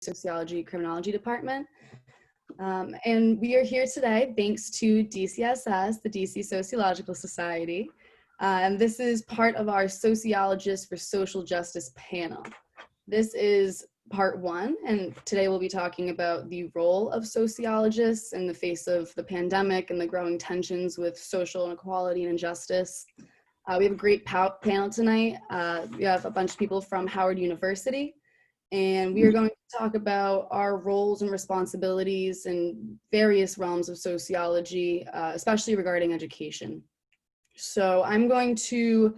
Sociology Criminology Department. And we are here today thanks to DCSS, the DC Sociological Society. And this is part of our Sociologists for Social Justice panel. This is part one, and today we'll be talking about the role of sociologists in the face of the pandemic and the growing tensions with social inequality and injustice. We have a great panel tonight. We have a bunch of people from Howard University, and we are going to talk about our roles and responsibilities in various realms of sociology, especially regarding education. So I'm going to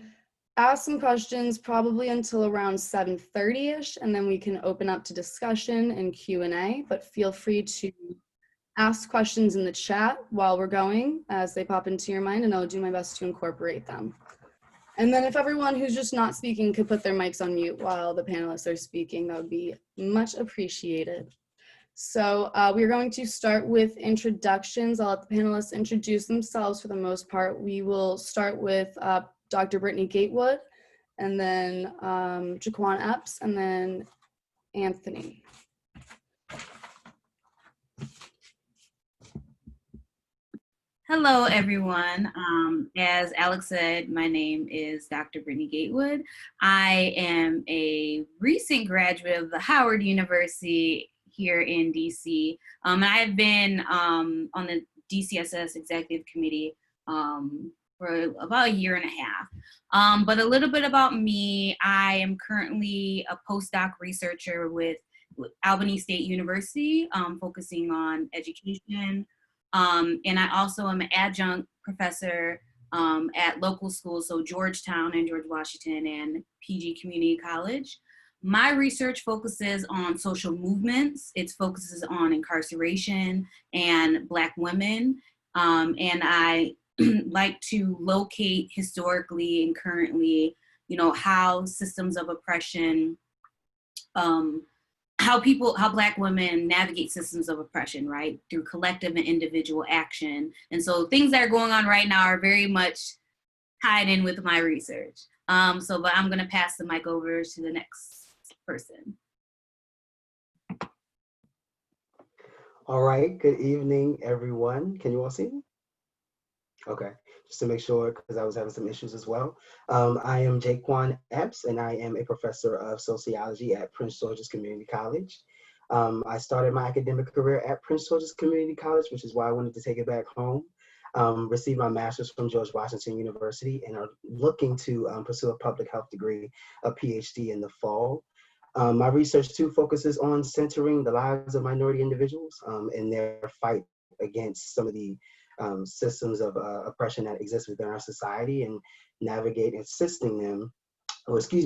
ask some questions probably until around 7:30ish, and then we can open up to discussion and Q&A, but feel free to ask questions in the chat while we're going as they pop into your mind, and I'll do my best to incorporate them. And then if everyone who's just not speaking could put their mics on mute while the panelists are speaking, that would be much appreciated. So we're going to start with introductions. I'll let the panelists introduce themselves for the most part. We will start with Dr. Britany Gatewood, and then JaQuon Epps, and then Anthony. Hello, everyone. As Alex said, my name is Dr. Britany Gatewood. I am a recent graduate of the Howard University here in DC. And I've been on the DCSS Executive Committee for about a year and a half. But a little bit about me, I am currently a postdoc researcher with Albany State University, focusing on education. And I also am an adjunct professor at local schools, so Georgetown and George Washington and PG Community College. My research focuses on social movements. It focuses on incarceration and Black women. And I like to locate historically and currently, how systems of oppression, how Black women navigate systems of oppression, right, through collective and individual action. And so things that are going on right now are very much tied in with my research. But I'm gonna pass the mic over to the next person. All right, good evening, everyone. Can you all see me? Okay, just to make sure, because I was having some issues as well. I am JaQuon Epps, and I am a professor of sociology at Prince George's Community College. I started my academic career at Prince George's Community College, which is why I wanted to take it back home. Received my master's from George Washington University, and are looking to pursue a public health degree, a Ph.D. in the fall. My research too focuses on centering the lives of minority individuals and their fight against some of the systems of oppression that exist within our society, and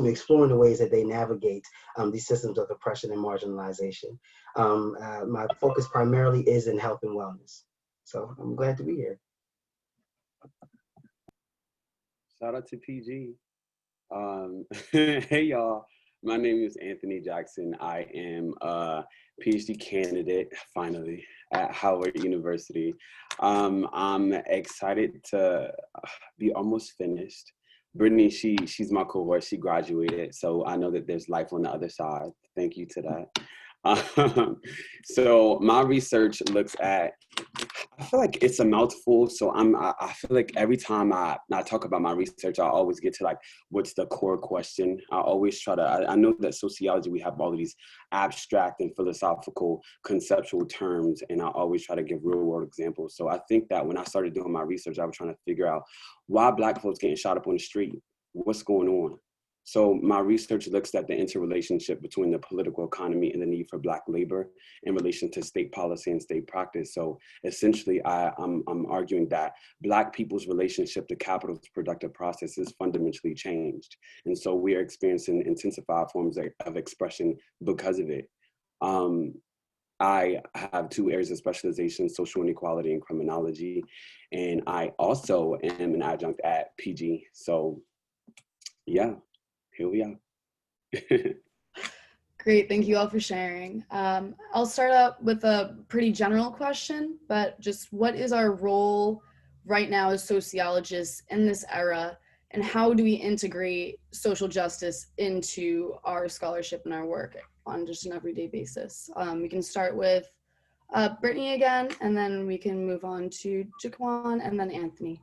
exploring the ways that they navigate these systems of oppression and marginalization. My focus primarily is in health and wellness. So I'm glad to be here. Shout out to PG. Hey y'all, my name is Anthony Jackson. I am a PhD candidate, finally, at Howard University. I'm excited to be almost finished. Brittany, she's my cohort, she graduated, so I know that there's life on the other side. Thank you to that. So my research looks at, I feel like it's a mouthful, so I feel like every time I talk about my research, I always get to like, what's the core question? I always try to, I know that sociology, we have all of these abstract and philosophical conceptual terms, and I always try to give real world examples. So I think that when I started doing my research, I was trying to figure out why Black folks getting shot up on the street, what's going on? So my research looks at the interrelationship between the political economy and the need for Black labor in relation to state policy and state practice. So essentially, I'm arguing that Black people's relationship to capital's productive process is fundamentally changed. And so we are experiencing intensified forms of expression because of it. I have two areas of specialization, social inequality and criminology. And I also am an adjunct at PG. So yeah. Here we are. Great, thank you all for sharing. I'll start out with a pretty general question, but just what is our role right now as sociologists in this era, and how do we integrate social justice into our scholarship and our work? on just an everyday basis. We can start with Brittany again, and then we can move on to JaQuon and then Anthony.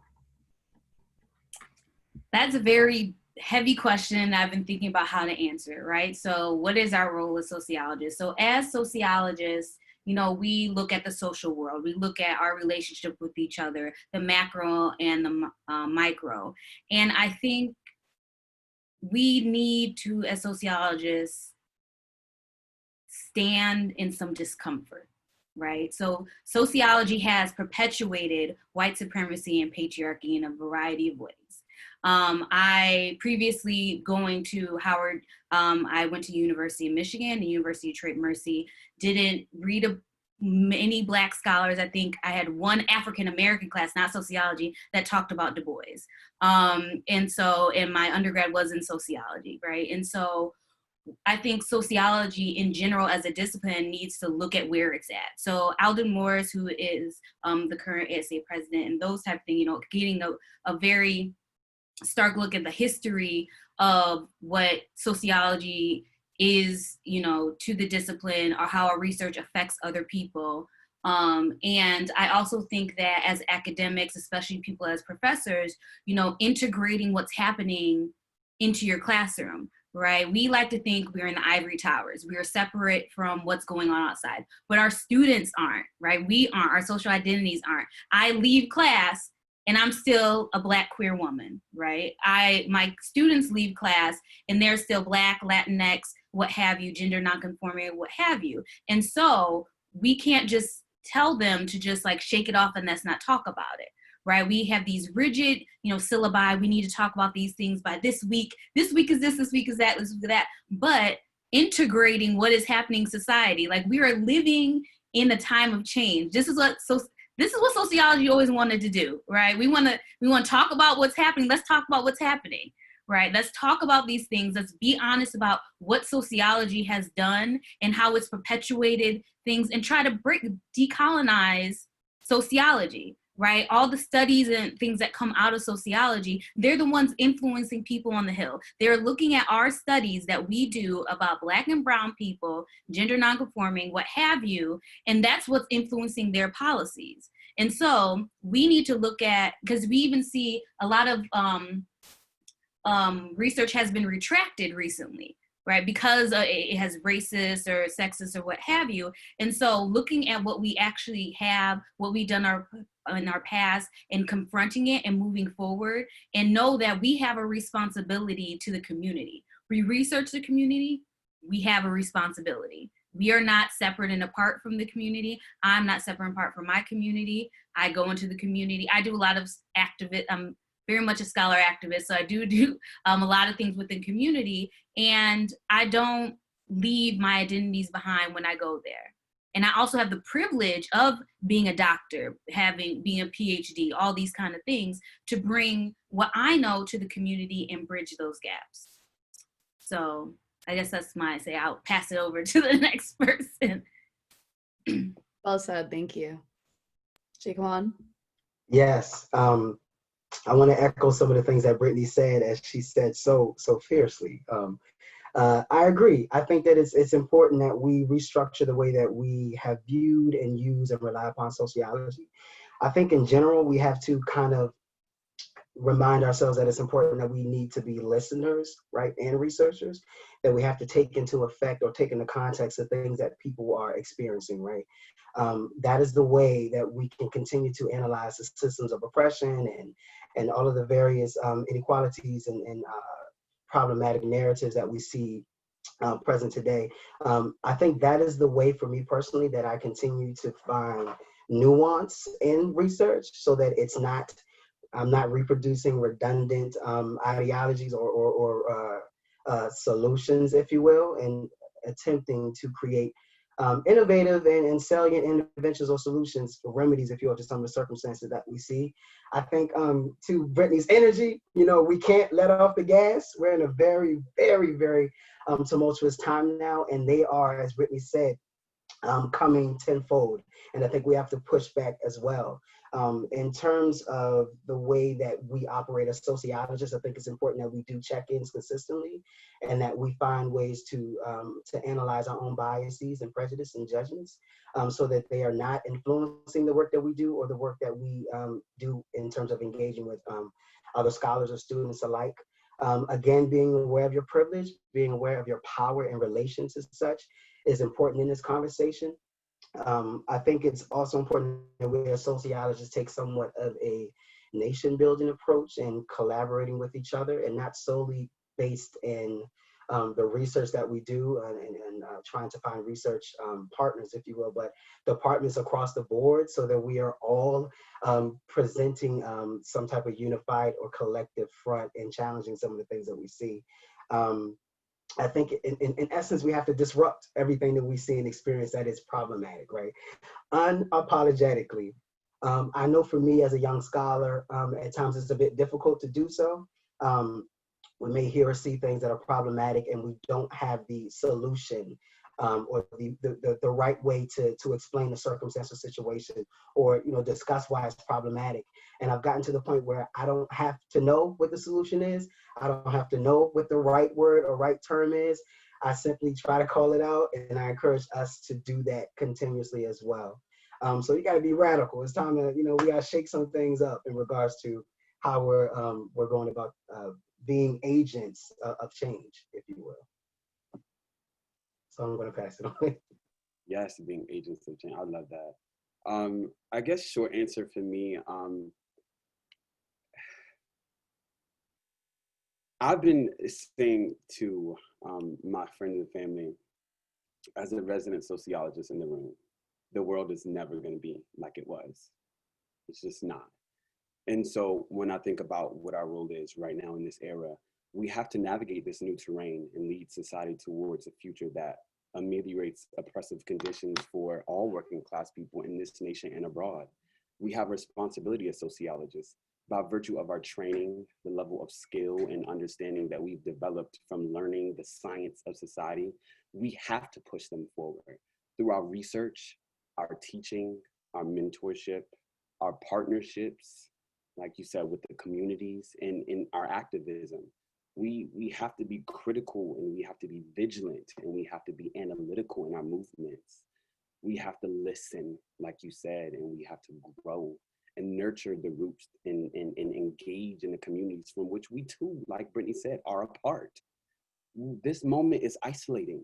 That's a very heavy question. I've been thinking about how to answer it, right? So what is our role as sociologists? So as sociologists, you know, we look at the social world. We look at our relationship with each other, the macro and the micro. And I think we need to, as sociologists, stand in some discomfort, right? So sociology has perpetuated white supremacy and patriarchy in a variety of ways. I previously going to Howard, I went to University of Michigan, the University of Detroit Mercy, didn't read many Black scholars. I think I had one African-American class, not sociology, that talked about Du Bois. And so, and my undergrad was in sociology, right? And so I think sociology in general as a discipline needs to look at where it's at. So Alden Morris, who is the current ASA president and those type of things, you know, getting a very stark look at the history of what sociology is, you know, to the discipline or how our research affects other people. And I also think that as academics, especially people as professors, you know, integrating what's happening into your classroom, right? We like to think we're in the ivory towers. We are separate from what's going on outside, but our students aren't, right? We aren't, our social identities aren't. I leave class and I'm still a Black queer woman, right? My students leave class and they're still Black, Latinx, what have you, gender nonconforming, what have you. And so we can't just tell them to just like shake it off and let's not talk about it, right? We have these rigid, you know, syllabi. We need to talk about these things by this week. This week is this week is that, this week is that. But integrating what is happening in society, like we are living in a time of change. This is what sociology always wanted to do, right? We want to talk about what's happening. Let's talk about what's happening, right? Let's talk about these things. Let's be honest about what sociology has done and how it's perpetuated things and try to decolonize sociology, right? All the studies and things that come out of sociology, they're the ones influencing people on the Hill. They're looking at our studies that we do about Black and brown people, gender nonconforming, what have you, and that's what's influencing their policies. And so we need to look at, because we even see a lot of research has been retracted recently, right? Because it has racist or sexist or what have you. And so looking at what we actually have, what we've done in our past and confronting it and moving forward and know that we have a responsibility to the community. We research the community, we have a responsibility. We are not separate and apart from the community. I'm not separate and apart from my community. I go into the community. I do a lot of I'm very much a scholar activist, so I do a lot of things within community, and I don't leave my identities behind when I go there. And I also have the privilege of being a doctor, being a Ph.D., all these kind of things to bring what I know to the community and bridge those gaps. So I guess that's I'll pass it over to the next person. Well said, thank you. JaQuon? Yes, I want to echo some of the things that Brittany said, as she said so fiercely. I agree. I think that it's important that we restructure the way that we have viewed and used and rely upon sociology. I think in general, we have to kind of remind ourselves that it's important that we need to be listeners, right, and researchers, that we have to take into effect or take into context the things that people are experiencing, right? That is the way that we can continue to analyze the systems of oppression and all of the various inequalities and problematic narratives that we see present today. I think that is the way for me personally that I continue to find nuance in research so that I'm not reproducing redundant ideologies or solutions, if you will, and attempting to create innovative and salient interventions or solutions, or remedies, if you will, to some of the circumstances that we see. I think to Brittany's energy, you know, we can't let off the gas. We're in a very, very, very tumultuous time now, and they are, as Brittany said, coming tenfold. And I think we have to push back as well. In terms of the way that we operate as sociologists, I think it's important that we do check-ins consistently and that we find ways to analyze our own biases and prejudice and judgments so that they are not influencing the work that we do or the work that we do in terms of engaging with other scholars or students alike. Again, being aware of your privilege, being aware of your power in relation to such is important in this conversation. I think it's also important that we as sociologists take somewhat of a nation building approach and collaborating with each other and not solely based in the research that we do and trying to find research partners, if you will, but departments across the board so that we are all presenting some type of unified or collective front and challenging some of the things that we see. I think in essence, we have to disrupt everything that we see and experience that is problematic, right? Unapologetically. I know for me as a young scholar, at times it's a bit difficult to do so. We may hear or see things that are problematic and we don't have the solution or the right way to explain the circumstance or situation or discuss why it's problematic. And I've gotten to the point where I don't have to know what the solution is. I don't have to know what the right word or right term is. I simply try to call it out, and I encourage us to do that continuously as well. So you got to be radical. It's time to, we got to shake some things up in regards to how we're going about being agents of change, if you will. So I'm going to pass it on. Yes, being agents of change. I love that. I guess short answer for me, I've been saying to my friends and family, as a resident sociologist in the room, the world is never going to be like it was. It's just not. And so when I think about what our role is right now in this era, we have to navigate this new terrain and lead society towards a future that ameliorates oppressive conditions for all working class people in this nation and abroad. We have a responsibility as sociologists by virtue of our training, the level of skill and understanding that we've developed from learning the science of society. We have to push them forward through our research, our teaching, our mentorship, our partnerships, like you said, with the communities and in our activism. We have to be critical and we have to be vigilant and we have to be analytical in our movements. We have to listen, like you said, and we have to grow and nurture the roots and engage in the communities from which we too, like Brittany said, are a part. This moment is isolating.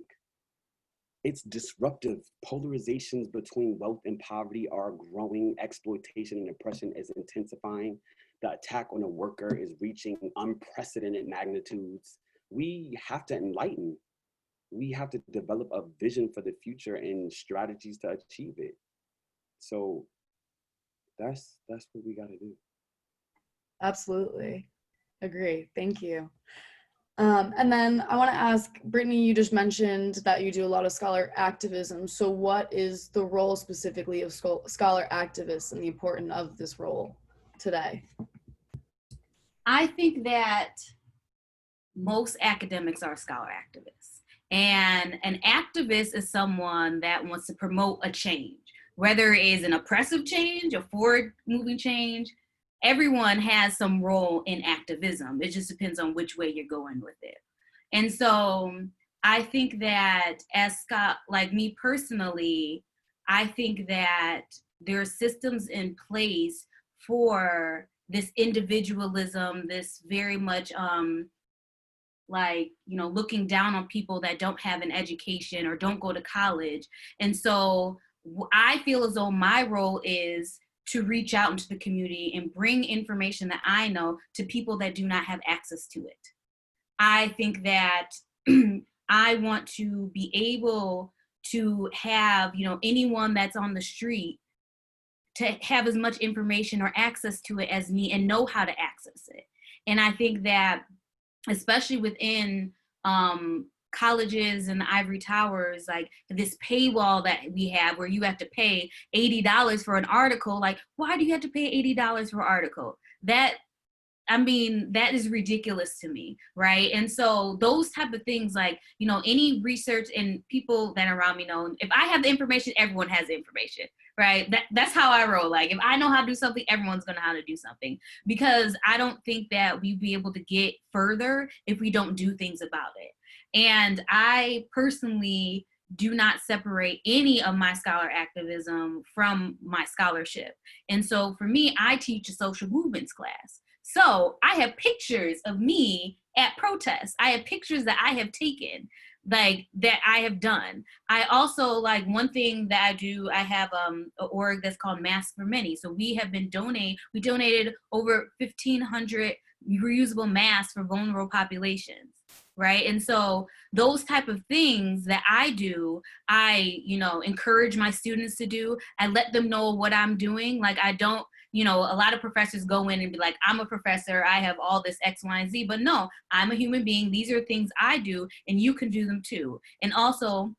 It's disruptive. Polarizations between wealth and poverty are growing. Exploitation and oppression is intensifying. The attack on a worker is reaching unprecedented magnitudes. We have to enlighten. We have to develop a vision for the future and strategies to achieve it. So that's what we got to do. Absolutely. Agree. Thank you. And then I want to ask, Brittany, you just mentioned that you do a lot of scholar activism. So what is the role specifically of scholar activists and the importance of this role today? I think that most academics are scholar activists. And an activist is someone that wants to promote a change, whether it is an oppressive change, a forward-moving change. Everyone has some role in activism. It just depends on which way you're going with it. And so I think that like me personally, I think that there are systems in place for this individualism, this very much looking down on people that don't have an education or don't go to college. And so I feel as though my role is to reach out into the community and bring information that I know to people that do not have access to it. I think that I want to be able to have, anyone that's on the street to have as much information or access to it as me and know how to access it. And I think that especially within colleges and the ivory towers, like this paywall that we have where you have to pay $80 for an article, like why do you have to pay $80 for an article? That I mean, that is ridiculous to me, right? And so those type of things, like, you know, any research and people that are around me know, if I have the information, everyone has the information, right? That's how I roll. Like, if I know how to do something, everyone's gonna know how to do something, because I don't think that we'd be able to get further if we don't do things about it. And I personally do not separate any of my scholar activism from my scholarship. And so for me, I teach a social movements class. So I have pictures of me at protests. I have pictures that I have taken, like, that I have done. I also, like, one thing that I do, I have an org that's called Masks for Many. So we have been we donated over 1,500 reusable masks for vulnerable populations, right? And so those type of things that I do, I, you know, encourage my students to do. I let them know what I'm doing. Like, I don't, you know, a lot of professors go in and be like, I'm a professor, I have all this X, Y, and Z, but no, I'm a human being. These are things I do, and you can do them too. And also,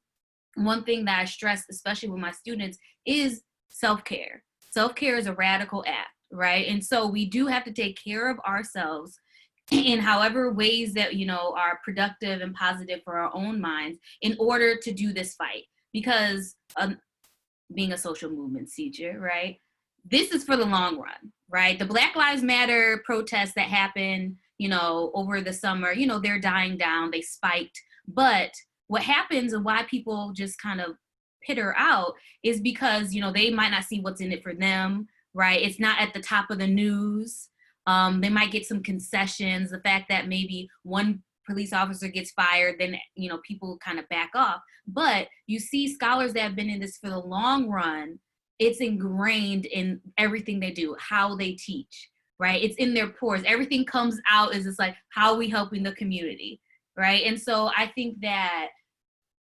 one thing that I stress, especially with my students, is self-care. Self-care is a radical act, right? And so we do have to take care of ourselves in however ways that, you know, are productive and positive for our own minds in order to do this fight. Because being a social movement teacher, right, this is for the long run, right? The Black Lives Matter protests that happened, you know, over the summer, you know, they're dying down, they spiked. But what happens and why people just kind of peter out is because, you know, they might not see what's in it for them, right? It's not at the top of the news. They might get some concessions. The fact that maybe one police officer gets fired, then, you know, people kind of back off. But you see scholars that have been in this for the long run, it's ingrained in everything they do, how they teach, right? It's in their pores. Everything comes out as just like, how are we helping the community, right? And so I think that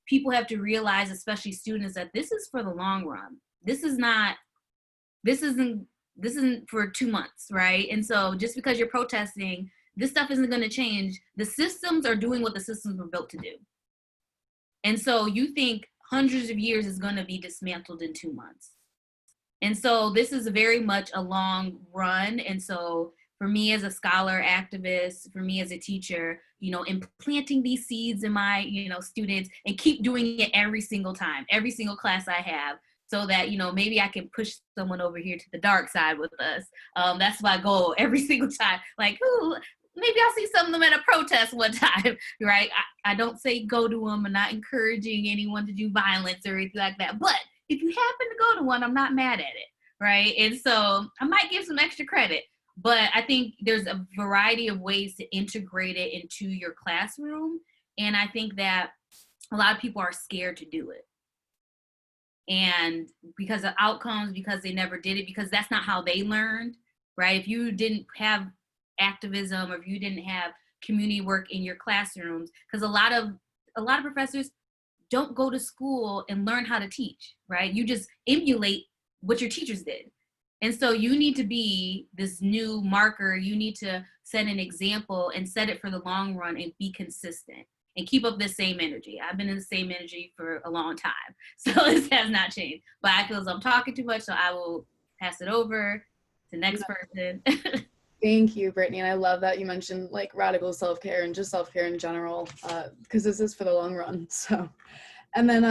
people have to realize, especially students, that this is for the long run. This isn't for 2 months, right? And so just because you're protesting, this stuff isn't gonna change. The systems are doing what the systems were built to do. And so you think hundreds of years is gonna be dismantled in 2 months. And so this is very much a long run. And so for me as a scholar activist, for me as a teacher, you know, implanting these seeds in my, you know, students, and keep doing it every single time, every single class I have, so that, you know, maybe I can push someone over here to the dark side with us. That's my goal every single time. Like, ooh, maybe I'll see some of them at a protest one time, right? I don't say go to them. I'm not encouraging anyone to do violence or anything like that. But if you happen to go to one, I'm not mad at it, right? And so I might give some extra credit. But I think there's a variety of ways to integrate it into your classroom. And I think that a lot of people are scared to do it. And because of outcomes, because they never did it, because that's not how they learned, right? If you didn't have activism, or if you didn't have community work in your classrooms, because a lot of professors don't go to school and learn how to teach, right? You just emulate what your teachers did. And so you need to be this new marker. You need to set an example and set it for the long run and be consistent and keep up the same energy. I've been in the same energy for a long time, so this has not changed. But I feel as I'm talking too much, so I will pass it over to the next person. Thank you, Brittany. And I love that you mentioned like radical self-care and just self-care in general, because this is for the long run. So, and then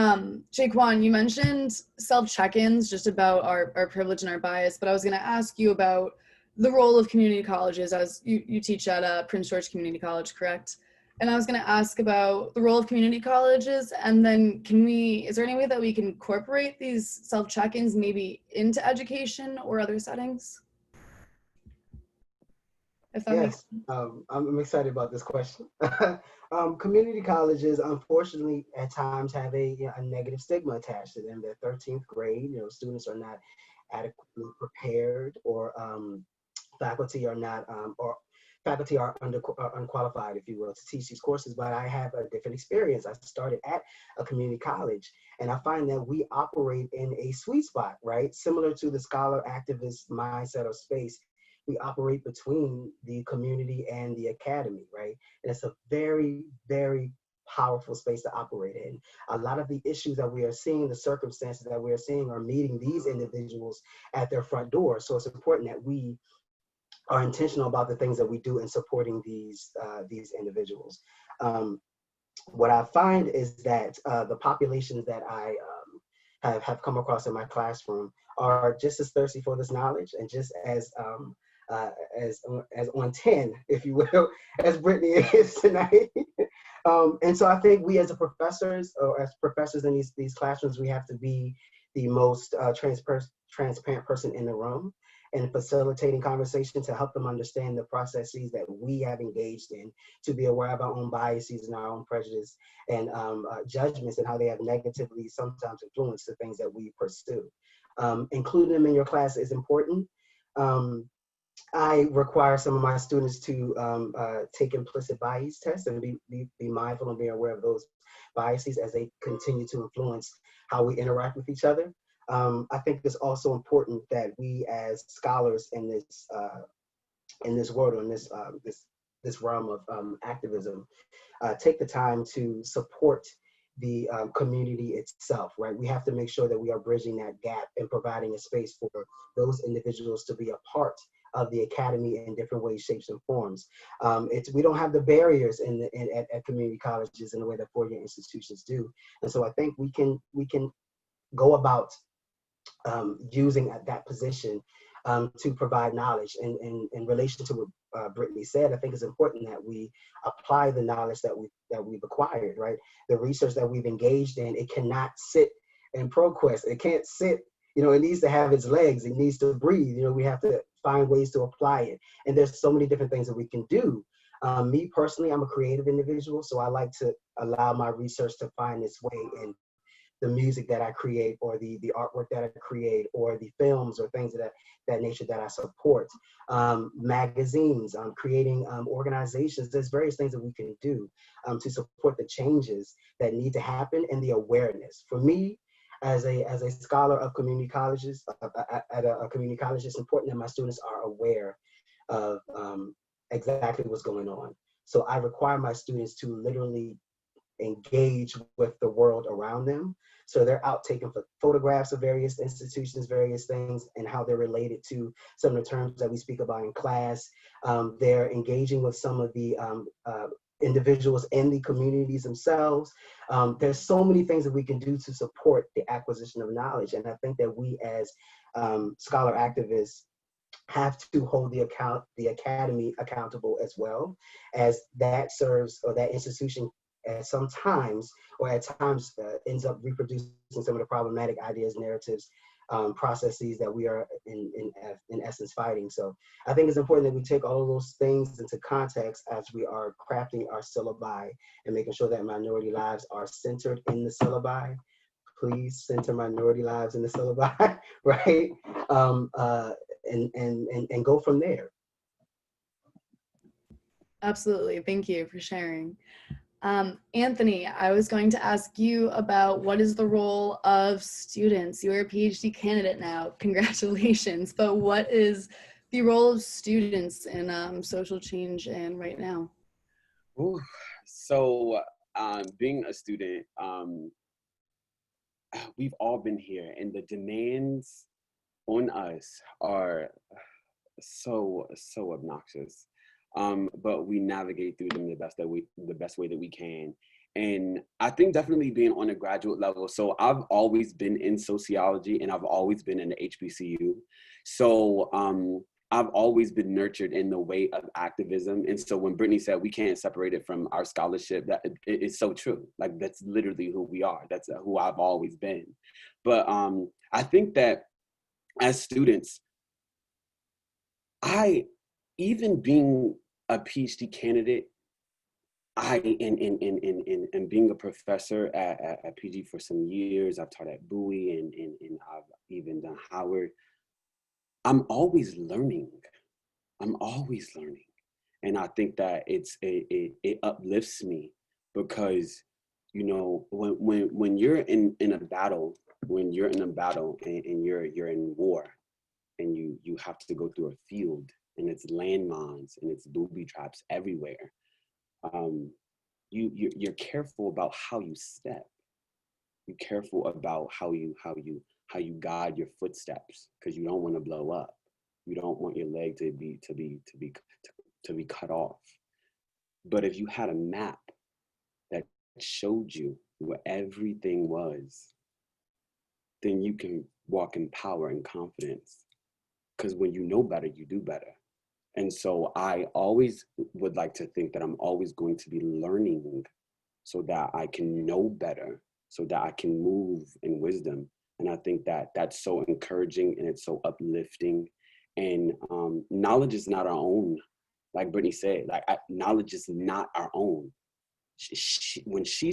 JaQuon, you mentioned self-check-ins just about our privilege and our bias, but I was gonna ask you about the role of community colleges, as you teach at Prince George Community College, correct? And I was gonna ask about the role of community colleges, and then is there any way that we can incorporate these self-check-ins maybe into education or other settings? Yes, I'm excited about this question. Community colleges, unfortunately, at times have a negative stigma attached to them. Their 13th grade, students are not adequately prepared, or faculty are not, or faculty are unqualified, if you will, to teach these courses. But I have a different experience. I started at a community college, and I find that we operate in a sweet spot, right? Similar to the scholar activist mindset or space. We operate between the community and the academy, right? And it's a very, very powerful space to operate in. A lot of the issues that we are seeing, the circumstances that we are seeing, are meeting these individuals at their front door. So it's important that we are intentional about the things that we do in supporting these individuals. What I find is that the populations that I have come across in my classroom are just as thirsty for this knowledge and just as on 10, if you will, as Brittany is tonight. And so I think we as professors, or as professors in these classrooms, we have to be the most transparent person in the room and facilitating conversation to help them understand the processes that we have engaged in, to be aware of our own biases and our own prejudice and judgments and how they have negatively sometimes influenced the things that we pursue. Including them in your class is important. I require some of my students to take implicit bias tests and be mindful and be aware of those biases as they continue to influence how we interact with each other. I think it's also important that we as scholars in this world, or in this realm of activism, take the time to support the community itself, right? We have to make sure that we are bridging that gap and providing a space for those individuals to be a part of the academy in different ways, shapes, and forms. We don't have the barriers at community colleges in the way that four-year institutions do, and so I think we can go about using that position to provide knowledge. In relation to what Brittany said, I think it's important that we apply the knowledge that we've acquired, right? The research that we've engaged in, it cannot sit in ProQuest. It can't sit, it needs to have its legs. It needs to breathe. We have to find ways to apply it. And there's so many different things that we can do. Me personally, I'm a creative individual, so I like to allow my research to find its way in the music that I create, or the artwork that I create, or the films or things of that nature that I support. Magazines, creating organizations. There's various things that we can do to support the changes that need to happen, and the awareness. For me, as a scholar of community colleges, at a community college, it's important that my students are aware of exactly what's going on. So I require my students to literally engage with the world around them. So they're out taking photographs of various institutions, various things, and how they're related to some of the terms that we speak about in class. They're engaging with some of the individuals in the communities themselves. There's so many things that we can do to support the acquisition of knowledge. And I think that we as scholar activists have to hold the academy accountable as well, as that serves, or that institution at times ends up reproducing some of the problematic ideas, narratives, processes that we are in essence fighting. So I think it's important that we take all of those things into context as we are crafting our syllabi and making sure that minority lives are centered in the syllabi. Please center minority lives in the syllabi, right? And go from there. Absolutely. Thank you for sharing. Anthony, I was going to ask you about what is the role of students. You're a PhD candidate now, congratulations, but what is the role of students in social change and right now? Ooh, so being a student, we've all been here, and the demands on us are so obnoxious. But we navigate through them the best way that we can. And I think definitely being on a graduate level. So I've always been in sociology, and I've always been in the HBCU. So I've always been nurtured in the way of activism. And so when Brittany said we can't separate it from our scholarship, that it is so true. Like, that's literally who we are. That's who I've always been. But I think that as students, even being a PhD candidate, and being a professor at PG for some years, I've taught at Bowie and I've even done Howard. I'm always learning. And I think that it uplifts me, because, when you're in a battle, and you're in war, and you have to go through a field, and it's landmines and it's booby traps everywhere. You're careful about how you step. You're careful about how you guide your footsteps, because you don't want to blow up. You don't want your leg to be cut off. But if you had a map that showed you where everything was, then you can walk in power and confidence. Because when you know better, you do better. And so I always would like to think that I'm always going to be learning so that I can know better, so that I can move in wisdom. And I think that that's so encouraging and it's so uplifting. And knowledge is not our own. Like Brittany said, like knowledge is not our own. When she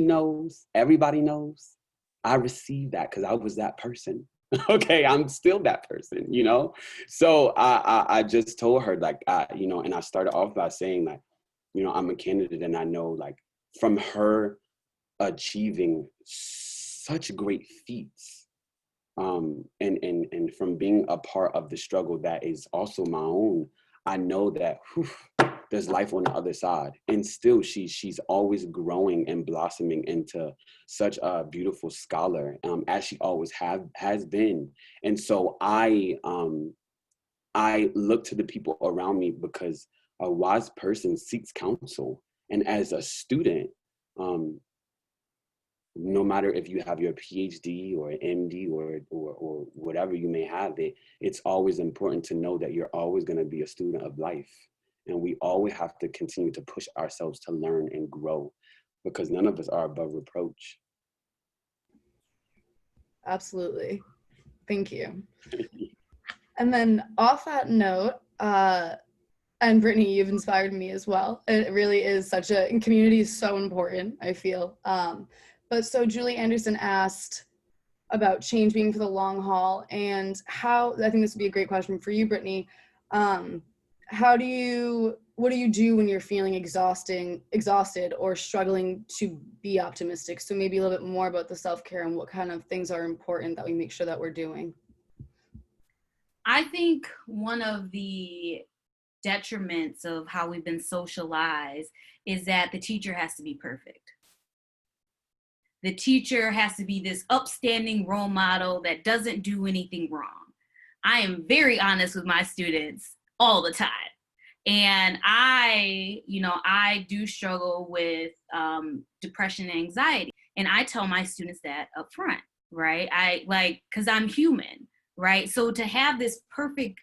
knows, everybody knows, I received that because I was that person. Okay, I'm still that person, you know? So I just told her, like, you know, and I started off by saying, like, you know, I'm a candidate, and I know, like, from her achieving such great feats, and from being a part of the struggle that is also my own, I know that there's life on the other side. And still she's always growing and blossoming into such a beautiful scholar, as she always has been. And so I look to the people around me because a wise person seeks counsel. And as a student, no matter if you have your Ph.D. or MD or whatever you may have, it's always important to know that you're always going to be a student of life. And we always have to continue to push ourselves to learn and grow, because none of us are above reproach. Absolutely. Thank you. And then off that note, and Brittany, you've inspired me as well. It really is community is so important, I feel. But so Julie Anderson asked about change being for the long haul, and how, I think this would be a great question for you, Brittany. What do you do when you're feeling exhausted or struggling to be optimistic? So maybe a little bit more about the self-care and what kind of things are important that we make sure that we're doing. I think one of the detriments of how we've been socialized is that the teacher has to be perfect. The teacher has to be this upstanding role model that doesn't do anything wrong. I am very honest with my students all the time. And I do struggle with depression and anxiety. And I tell my students that up front, right? Because I'm human, right? So to have this perfect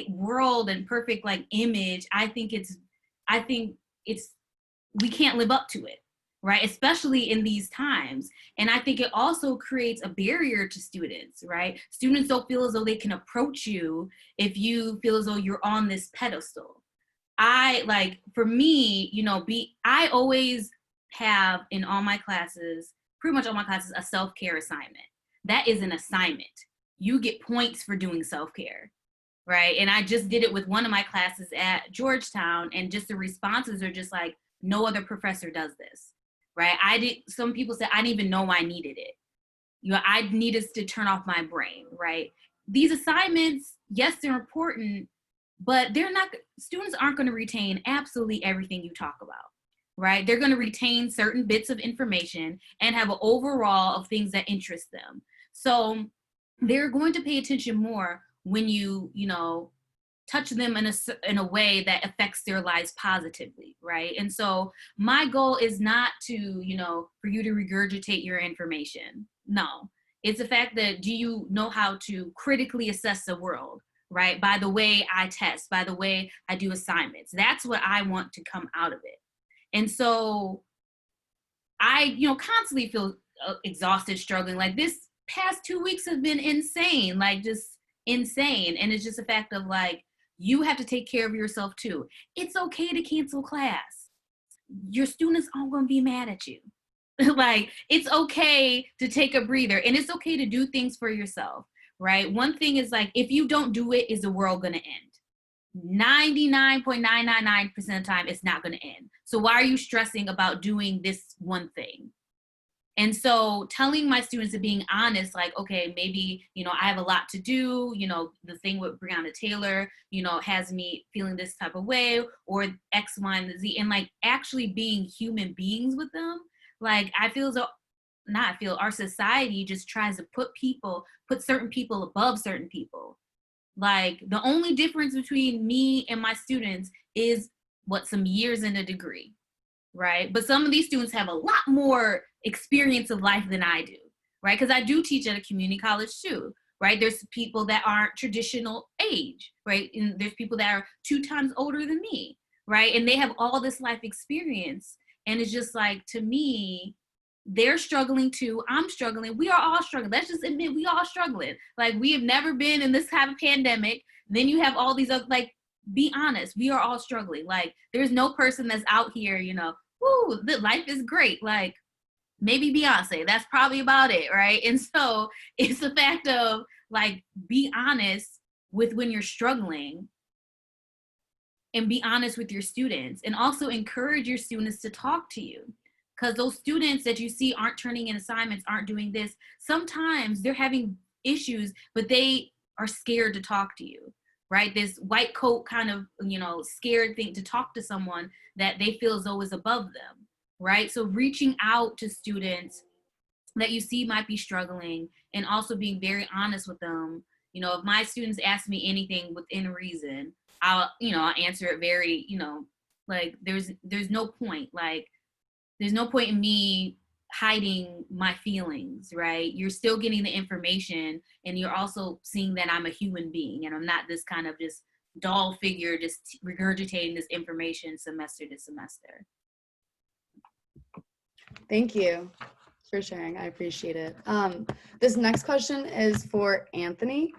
world and perfect image, I think we can't live up to it, right? Especially in these times. And I think it also creates a barrier to students, right? Students don't feel as though they can approach you if you feel as though you're on this pedestal. For me, I always have in all my classes, pretty much all my classes, a self-care assignment. That is an assignment. You get points for doing self-care, right? And I just did it with one of my classes at Georgetown, and just the responses are just like, no other professor does this, right? Some people said, I didn't even know I needed it. I needed to turn off my brain, right? These assignments, yes, they're important, but students aren't going to retain absolutely everything you talk about, right? They're going to retain certain bits of information and have an overall of things that interest them. So they're going to pay attention more when you touch them in a way that affects their lives positively, right? And so my goal is not to, for you to regurgitate your information. No, it's the fact that, do you know how to critically assess the world, right? By the way I test, by the way I do assignments. That's what I want to come out of it. And so I, constantly feel exhausted, struggling. Like this past 2 weeks have been insane, just insane. And it's just a fact of you have to take care of yourself too. It's okay to cancel class. Your students aren't going to be mad at you. It's okay to take a breather, and it's okay to do things for yourself, right? One thing is if you don't do it, is the world going to end? 99.999% of the time, it's not going to end. So why are you stressing about doing this one thing? And so telling my students and being honest, okay, maybe, I have a lot to do, the thing with Breonna Taylor, has me feeling this type of way, or X, Y, and Z, and actually being human beings with them. I feel as though, our society just tries to put certain people above certain people, Like the only difference between me and my students is some years in a degree, right? But some of these students have a lot more experience of life than I do, right? Because I do teach at a community college too, right? There's people that aren't traditional age, right? And there's people that are 2 times older than me, right? And they have all this life experience. And it's just like, to me, they're struggling too. I'm struggling. We are all struggling. Let's just admit we all struggling. Like, we have never been in this type of pandemic. Then you have all these other, like, be honest, we are all struggling. Like, there's no person that's out here, you know, woo, the life is great. Like, maybe Beyonce, that's probably about it, right? And so it's the fact of, like, be honest with when you're struggling, and be honest with your students, and also encourage your students to talk to you. Because those students that you see aren't turning in assignments, aren't doing this, sometimes they're having issues, but they are scared to talk to you, right? This white coat kind of, you know, scared thing to talk to someone that they feel as though is above them, right? So reaching out to students that you see might be struggling, and also being very honest with them. You know, if my students ask me anything within reason, I'll answer it very, like, there's no point, like, there's no point in me hiding my feelings, right? You're still getting the information, and you're also seeing that I'm a human being, and I'm not this kind of just doll figure just regurgitating this information semester to semester. Thank you for sharing. I appreciate it. This next question is for Anthony.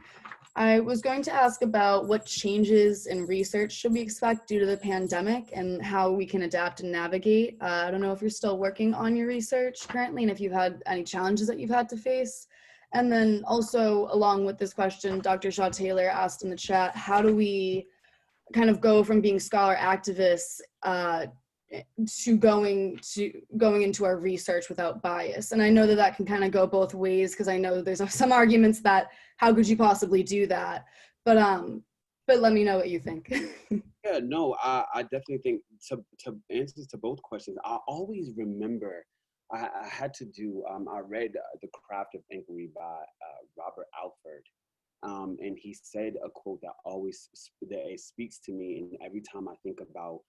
I was going to ask about what changes in research should we expect due to the pandemic, and how we can adapt and navigate. I don't know if you're still working on your research currently, and if you've had any challenges that you've had to face. And then also, along with this question, Dr. Shaw Taylor asked in the chat, how do we kind of go from being scholar activists to going into our research without bias? And I know that that can kind of go both ways, because I know there's some arguments that how could you possibly do that, but let me know what you think. Yeah, no, I definitely think to answers to both questions, I always remember I had to do, I read The Craft of Inquiry by Robert Alford. And he said a quote that it speaks to me, and every time I think about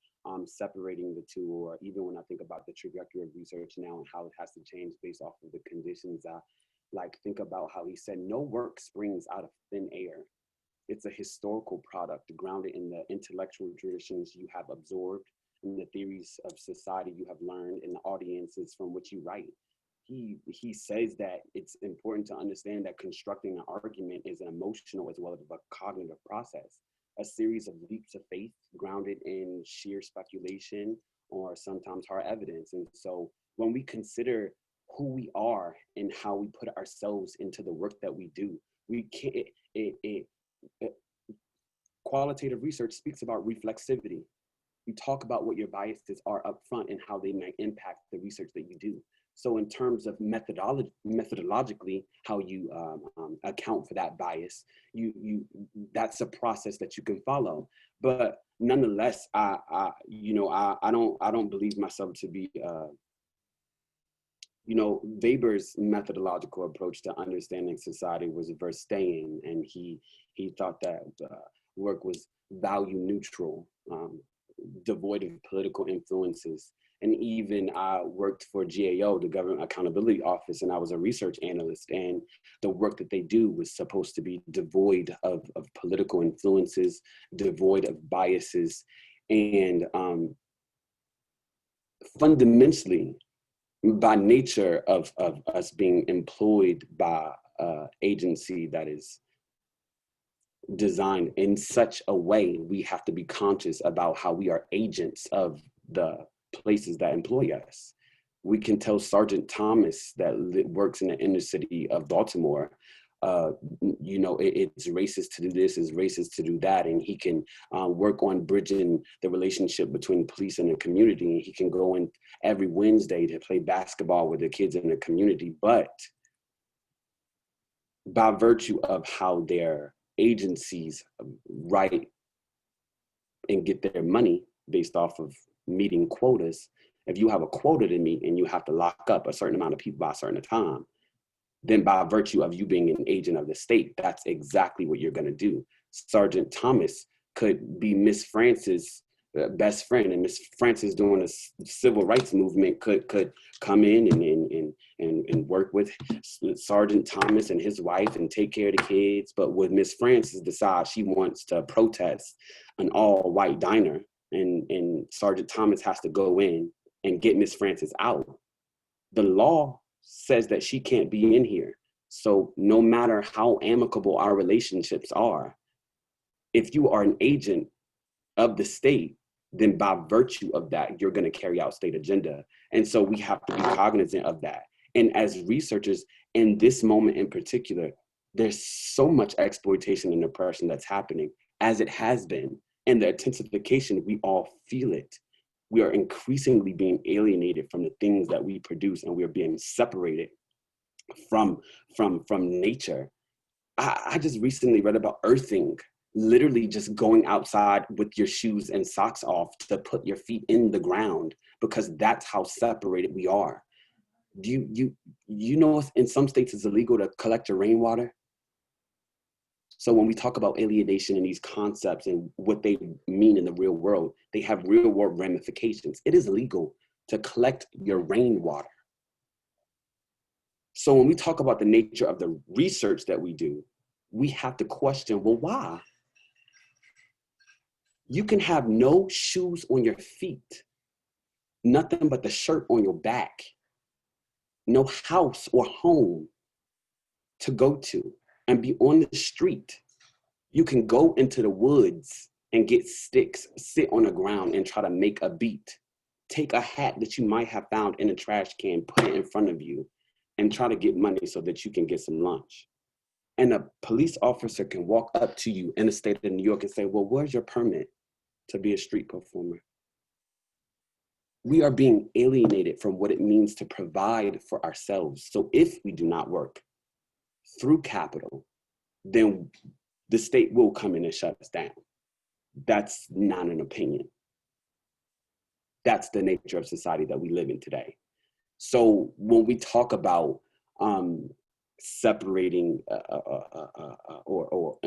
separating the two, or even when I think about the trajectory of research now and how it has to change based off of the conditions, I think about how he said, no work springs out of thin air. It's a historical product grounded in the intellectual traditions you have absorbed, in the theories of society you have learned, in the audiences from which you write. He says that it's important to understand that constructing an argument is an emotional as well as a cognitive process, a series of leaps of faith grounded in sheer speculation or sometimes hard evidence. And so when we consider who we are and how we put ourselves into the work that we do, we can't, qualitative research speaks about reflexivity. You talk about what your biases are up front and how they might impact the research that you do. So in terms of methodologically, how you account for that bias, that's a process that you can follow. But nonetheless, I don't believe myself to be, Weber's methodological approach to understanding society was Verstehen, and he thought that work was value neutral, devoid of political influences. And even I worked for GAO, the Government Accountability Office, and I was a research analyst, and the work that they do was supposed to be devoid of political influences, devoid of biases, and fundamentally, by nature of us being employed by an agency that is designed in such a way, we have to be conscious about how we are agents of the places that employ us. We can tell Sergeant Thomas that works in the inner city of Baltimore, it's racist to do this, it's racist to do that, and he can work on bridging the relationship between police and the community, and he can go in every Wednesday to play basketball with the kids in the community. But by virtue of how their agencies write and get their money based off of meeting quotas, if you have a quota to meet and you have to lock up a certain amount of people by a certain time, then by virtue of you being an agent of the state, that's exactly what you're going to do. Sergeant Thomas could be Miss Frances' best friend, and Miss Frances during the civil rights movement could come in and work with Sergeant Thomas and his wife and take care of the kids. But with Miss Frances decide she wants to protest an all-white diner, and Sergeant Thomas has to go in and get Miss Frances out. The law says that she can't be in here. So no matter how amicable our relationships are, if you are an agent of the state, then by virtue of that, you're going to carry out state agenda. And so we have to be cognizant of that. And as researchers, in this moment in particular, there's so much exploitation and oppression that's happening, as it has been. And the intensification, we all feel it. We are increasingly being alienated from the things that we produce, and we are being separated from nature. I just recently read about earthing, literally just going outside with your shoes and socks off to put your feet in the ground, because that's how separated we are. Do you know in some states it's illegal to collect your rainwater? So when we talk about alienation and these concepts and what they mean in the real world, they have real world ramifications. It is illegal to collect your rainwater. So when we talk about the nature of the research that we do, we have to question, well, why? You can have no shoes on your feet, nothing but the shirt on your back, no house or home to go to, and be on the street. You can go into the woods and get sticks, sit on the ground and try to make a beat. Take a hat that you might have found in a trash can, put it in front of you, and try to get money so that you can get some lunch. And a police officer can walk up to you in the state of New York and say, well, where's your permit to be a street performer? We are being alienated from what it means to provide for ourselves. So if we do not work through capital, then the state will come in and shut us down. That's not an opinion. That's the nature of society that we live in today. So when we talk about separating or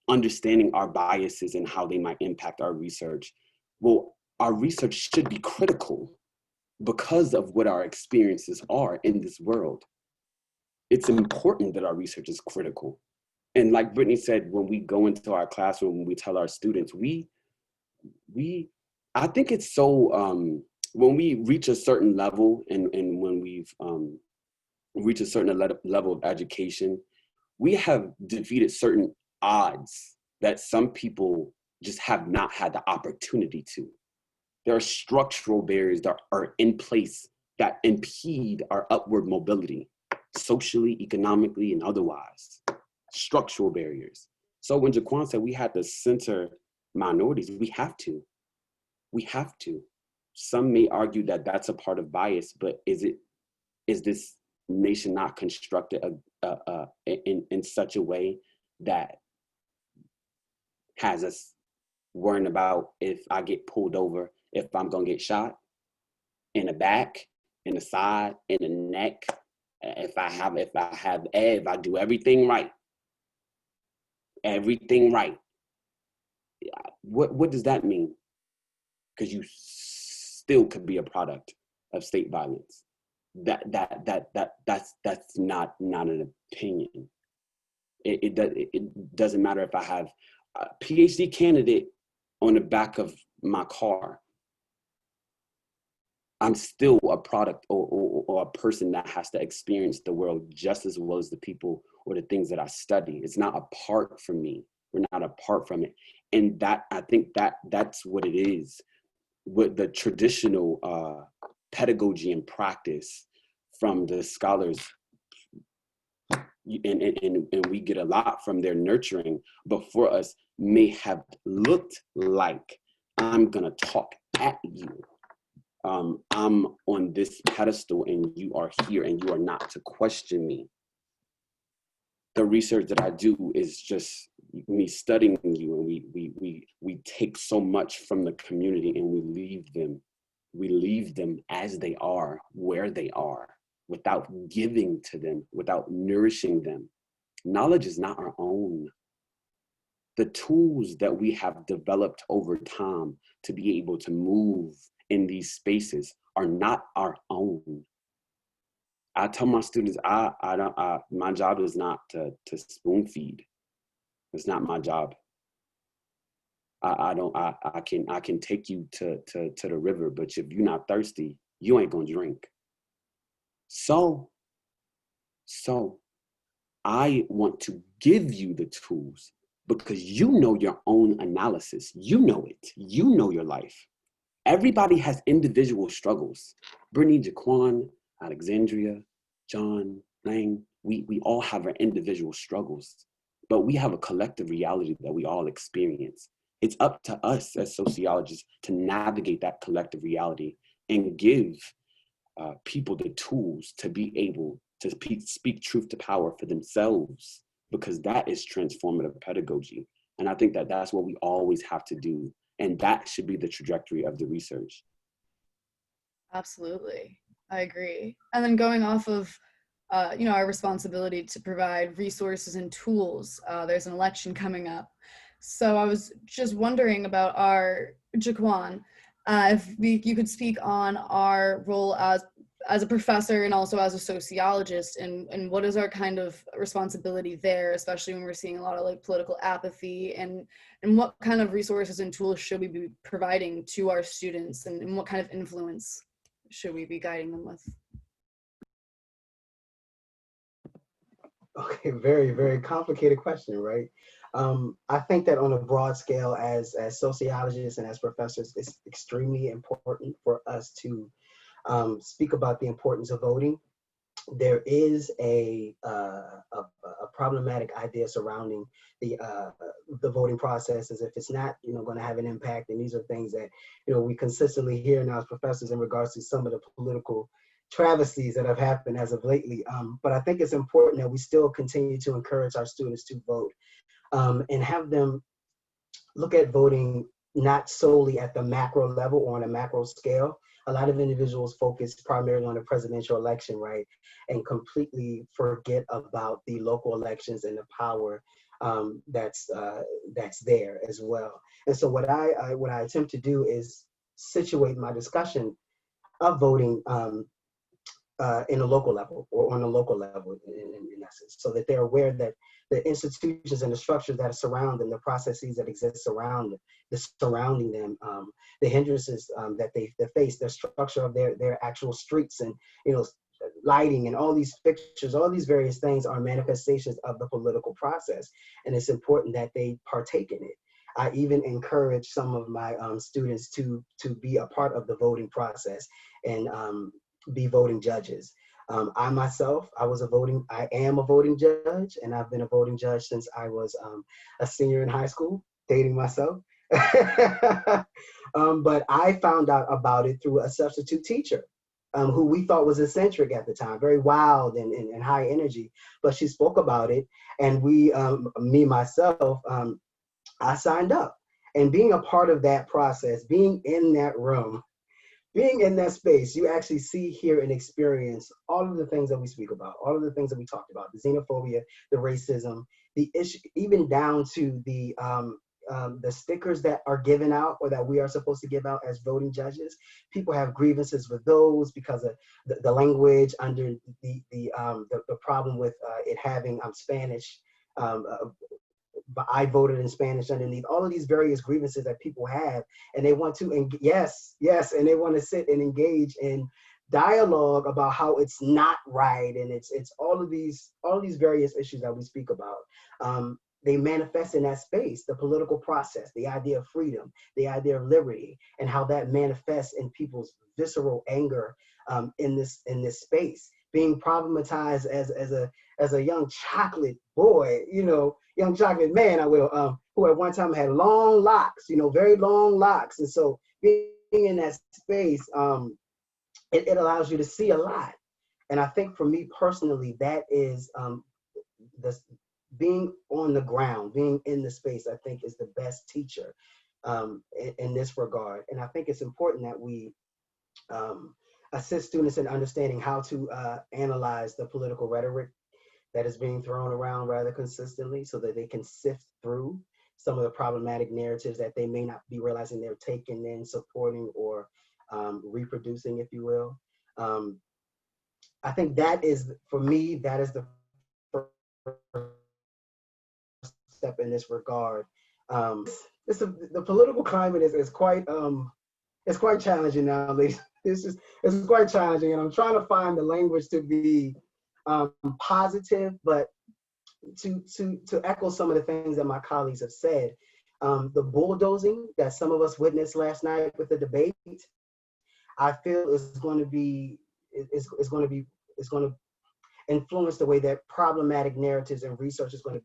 understanding our biases and how they might impact our research, well, our research should be critical because of what our experiences are in this world. It's important that our research is critical. And like Brittany said, when we go into our classroom, when we tell our students, I think it's so, when we reach a certain level and when we've reached a certain level of education, we have defeated certain odds that some people just have not had the opportunity to. There are structural barriers that are in place that impede our upward mobility, socially, economically, and otherwise. Structural barriers. So when JaQuon said we had to center minorities, we have to. We have to. Some may argue that that's a part of bias, but is this nation not constructed in such a way that has us worrying about if I get pulled over, if I'm gonna get shot in the back, in the side, in the neck, if I do everything right. Everything right. What does that mean? Because you still could be a product of state violence. That's not an opinion. It doesn't matter if I have a Ph.D. candidate on the back of my car. I'm still a product or a person that has to experience the world just as well as the people or the things that I study. It's not apart from me. We're not apart from it. And that, I think that's what it is. What the traditional pedagogy and practice from the scholars, and we get a lot from their nurturing, but for us may have looked like, I'm gonna talk at you. I'm on this pedestal and you are here and you are not to question me. The research that I do is just me studying you, and we take so much from the community and we leave them as they are, where they are, without giving to them, without nourishing them. Knowledge is not our own. The tools that we have developed over time to be able to move in these spaces are not our own. I tell my students, my job is not to spoon feed. It's not my job. I can take you to the river, but if you're not thirsty, you ain't gonna drink. So I want to give you the tools because you know your own analysis. You know it. You know your life. Everybody has individual struggles. Brittany, JaQuon, Alexandria, John, Lang, we all have our individual struggles, but we have a collective reality that we all experience. It's up to us as sociologists to navigate that collective reality and give people the tools to be able to speak truth to power for themselves, because that is transformative pedagogy. And I think that that's what we always have to do. And that should be the trajectory of the research. Absolutely, I agree. And then going off of, our responsibility to provide resources and tools, there's an election coming up. So I was just wondering about our JaQuon, if you could speak on our role as a professor and also as a sociologist, and what is our kind of responsibility there, especially when we're seeing a lot of like political apathy, and what kind of resources and tools should we be providing to our students, and what kind of influence should we be guiding them with? Okay, very, very complicated question, right? I think that on a broad scale, as sociologists and as professors, it's extremely important for us to speak about the importance of voting. There is a problematic idea surrounding the voting process, as if it's not going to have an impact. And these are things that we consistently hear now as professors in regards to some of the political travesties that have happened as of lately. But I think it's important that we still continue to encourage our students to vote, and have them look at voting not solely at the macro level or on a macro scale. A lot of individuals focus primarily on the presidential election, right, and completely forget about the local elections and the power that's there as well. And so what I attempt to do is situate my discussion of voting in a local level, or on a local level in essence, so that they're aware that the institutions and the structures that surround them, the processes that exist surrounding them, the hindrances that they face, the structure of their actual streets, and lighting and all these fixtures, all these various things are manifestations of the political process, and it's important that they partake in it. I even encourage some of my students to be a part of the voting process and be voting judges. I myself, I am a voting judge, and I've been a voting judge since I was a senior in high school, dating myself. But I found out about it through a substitute teacher who we thought was eccentric at the time, very wild and high energy, but she spoke about it, and myself, I signed up. And being a part of that process, being in that room, being in that space, you actually see, hear, and experience all of the things that we speak about, all of the things that we talked about, the xenophobia, the racism, the issue, even down to the stickers that are given out, or that we are supposed to give out as voting judges. People have grievances with those because of the language under the problem with it having Spanish. But I voted in Spanish underneath, all of these various grievances that people have, and they want to, and yes, and they want to sit and engage in dialogue about how it's not right, and it's all of these various issues that we speak about. They manifest in that space, the political process, the idea of freedom, the idea of liberty, and how that manifests in people's visceral anger in this space, being problematized as a young chocolate boy, young chocolate man, who at one time had long locks, very long locks. And so being in that space, it allows you to see a lot. And I think for me personally, that is being on the ground, being in the space, I think is the best teacher in this regard. And I think it's important that we assist students in understanding how to analyze the political rhetoric that is being thrown around rather consistently, so that they can sift through some of the problematic narratives that they may not be realizing they're taking in, supporting, or reproducing, if you will. I think that is, for me, that is the first step in this regard. The political climate is quite it's quite challenging now, ladies. It's quite challenging, and I'm trying to find the language to be positive, but to echo some of the things that my colleagues have said. The bulldozing that some of us witnessed last night with the debate, I feel is going to influence the way that problematic narratives and research is going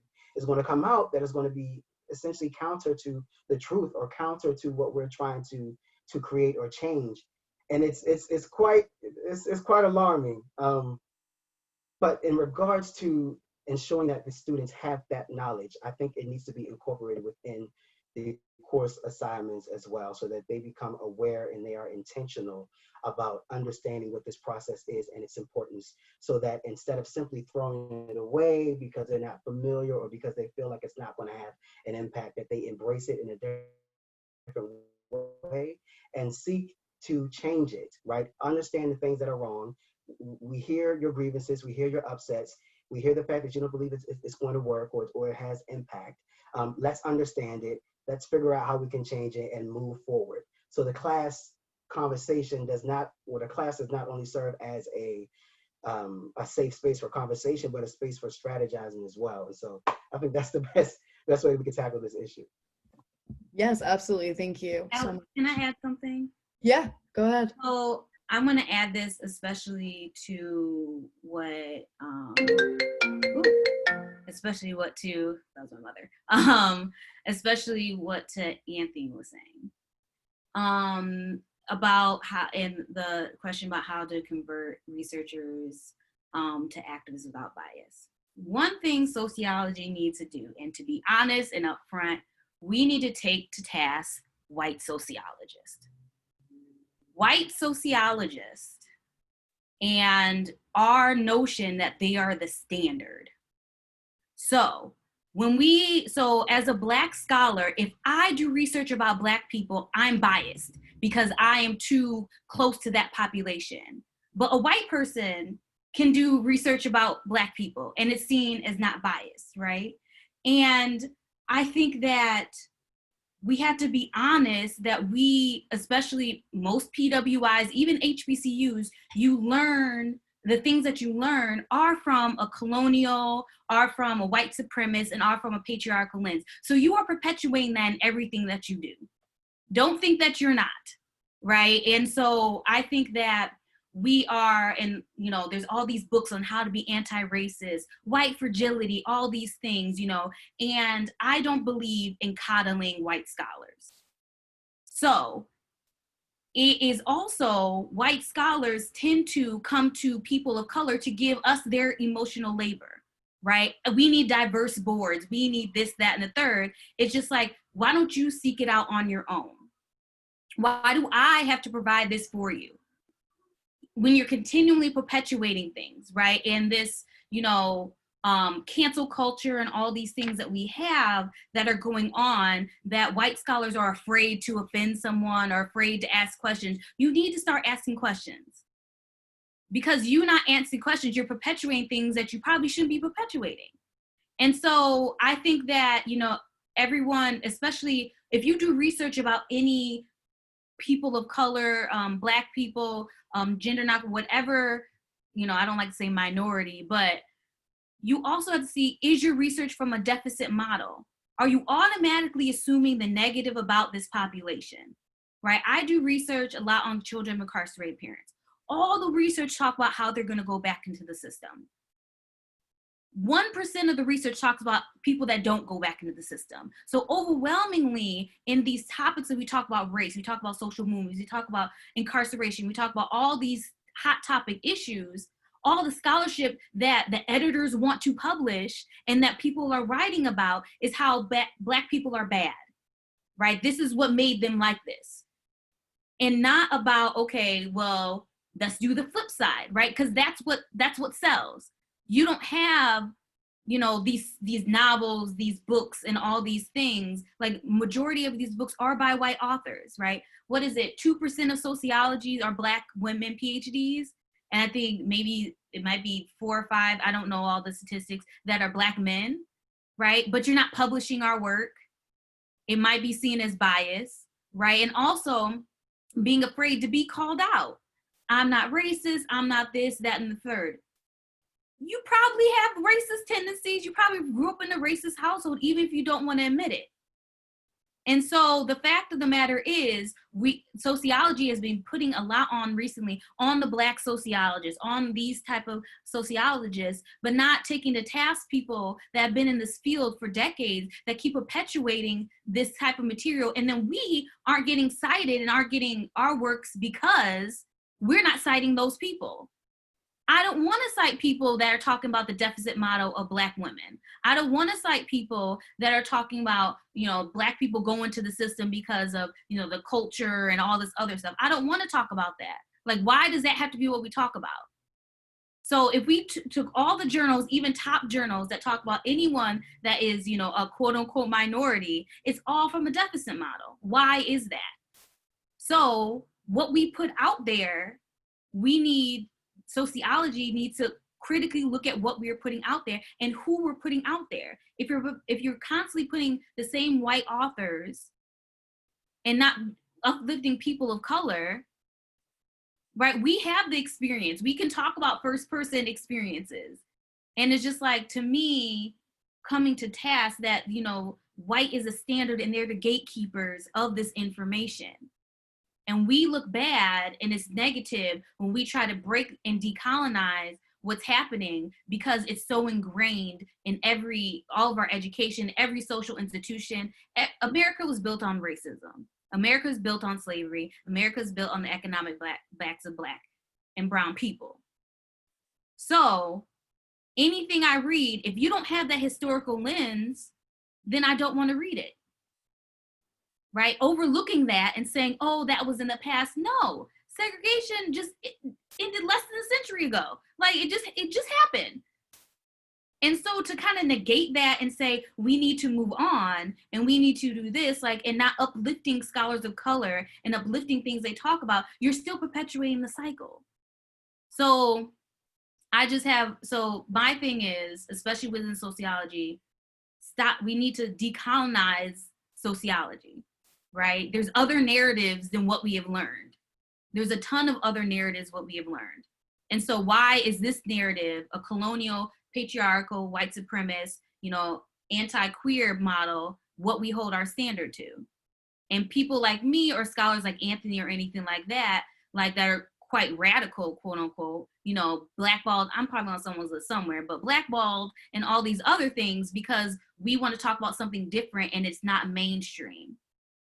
to come out, that is going to be essentially counter to the truth or counter to what we're trying to create or change. And it's quite alarming. But in regards to ensuring that the students have that knowledge, I think it needs to be incorporated within the course assignments as well, so that they become aware and they are intentional about understanding what this process is and its importance, so that instead of simply throwing it away because they're not familiar or because they feel like it's not going to have an impact, that they embrace it in a different way and seek to change it, right? Understand the things that are wrong. We hear your grievances, we hear your upsets, we hear the fact that you don't believe it's going to work or it has impact. Let's understand it. Let's figure out how we can change it and move forward. So the class conversation does not, or the class does not only serve as a safe space for conversation, but a space for strategizing as well. And so I think that's the best way we can tackle this issue. Yes, absolutely. Thank you so much. Can I add something? Yeah, go ahead. So I'm going to add this especially to what, especially what to, that was my mother, especially what to Anthony was saying, about how, in the question about how to convert researchers to activists without bias. One thing sociology needs to do, and to be honest and upfront, we need to take to task white sociologists. White sociologists and our notion that they are the standard. So as a Black scholar, if I do research about Black people, I'm biased because I am too close to that population. But a white person can do research about Black people and it's seen as not biased, right? And I think that we have to be honest that we, especially most PWIs, even HBCUs, you learn, the things that you learn are from a colonial, are from a white supremacist, and are from a patriarchal lens. So you are perpetuating that in everything that you do. Don't think that you're not, right? And so I think that we are, and there's all these books on how to be anti-racist, white fragility, all these things, and I don't believe in coddling white scholars. So it is also, white scholars tend to come to people of color to give us their emotional labor, right? We need diverse boards, we need this, that, and the third. It's just like, why don't you seek it out on your own? Why do I have to provide this for you? When you're continually perpetuating things, right? And this, cancel culture and all these things that we have that are going on, that white scholars are afraid to offend someone or afraid to ask questions. You need to start asking questions. Because you're not answering questions, you're perpetuating things that you probably shouldn't be perpetuating. And so I think that, everyone, especially if you do research about any people of color, Black people, gender not whatever, I don't like to say minority, but you also have to see, is your research from a deficit model? Are you automatically assuming the negative about this population, right? I do research a lot on children of incarcerated parents. All the research talk about how they're gonna go back into the system. 1% of the research talks about people that don't go back into the system. So overwhelmingly in these topics that we talk about race, we talk about social movements, we talk about incarceration, we talk about all these hot topic issues, all the scholarship that the editors want to publish and that people are writing about is how Black people are bad, right? This is what made them like this. And not about, okay, well, let's do the flip side, right? Because that's what sells. You don't have you know, these novels, these books, and all these things, like majority of these books are by white authors, right? What is it? 2% of sociology are Black women PhDs. And I think maybe it might be 4 or 5, I don't know all the statistics, that are Black men, right? But you're not publishing our work. It might be seen as bias, right? And also being afraid to be called out. I'm not racist, I'm not this, that, and the third. You probably have racist tendencies. You probably grew up in a racist household, even if you don't want to admit it. And so the fact of the matter is, sociology has been putting a lot on recently on the Black sociologists, on these type of sociologists, but not taking to task people that have been in this field for decades that keep perpetuating this type of material. And then we aren't getting cited and aren't getting our works because we're not citing those people. I don't want to cite people that are talking about the deficit model of Black women. I don't want to cite people that are talking about, you know, Black people going to the system because of, you know, the culture and all this other stuff. I don't want to talk about that. Like, why does that have to be what we talk about? So if we took all the journals, even top journals that talk about anyone that is, you know, a quote unquote minority, it's all from a deficit model. Why is that? So what we put out there, sociology needs to critically look at what we're putting out there and who we're putting out there. If you're constantly putting the same white authors and not uplifting people of color, right? We have the experience. We can talk about first-person experiences. And it's just like, to me, coming to task that, you know, white is a standard and they're the gatekeepers of this information. And we look bad and it's negative when we try to break and decolonize what's happening because it's so ingrained in all of our education, every social institution. America was built on racism. America is built on slavery. America is built on the economic backs of Black and brown people. So anything I read, if you don't have that historical lens, then I don't want to read it. Right? Overlooking that and saying, oh, that was in the past. No, segregation just ended less than a century ago. Like it just happened. And so to kind of negate that and say, we need to move on and we need to do this, like, and not uplifting scholars of color and uplifting things they talk about, you're still perpetuating the cycle. So my thing is, especially within sociology, we need to decolonize sociology. Right? There's other narratives than what we have learned. There's a ton of other narratives what we have learned. And so why is this narrative, a colonial, patriarchal, white supremacist, you know, anti-queer model, what we hold our standard to? And people like me or scholars like Anthony or anything like that are quite radical, quote unquote, you know, blackballed, I'm probably on someone's list somewhere, but blackballed and all these other things because we want to talk about something different and it's not mainstream.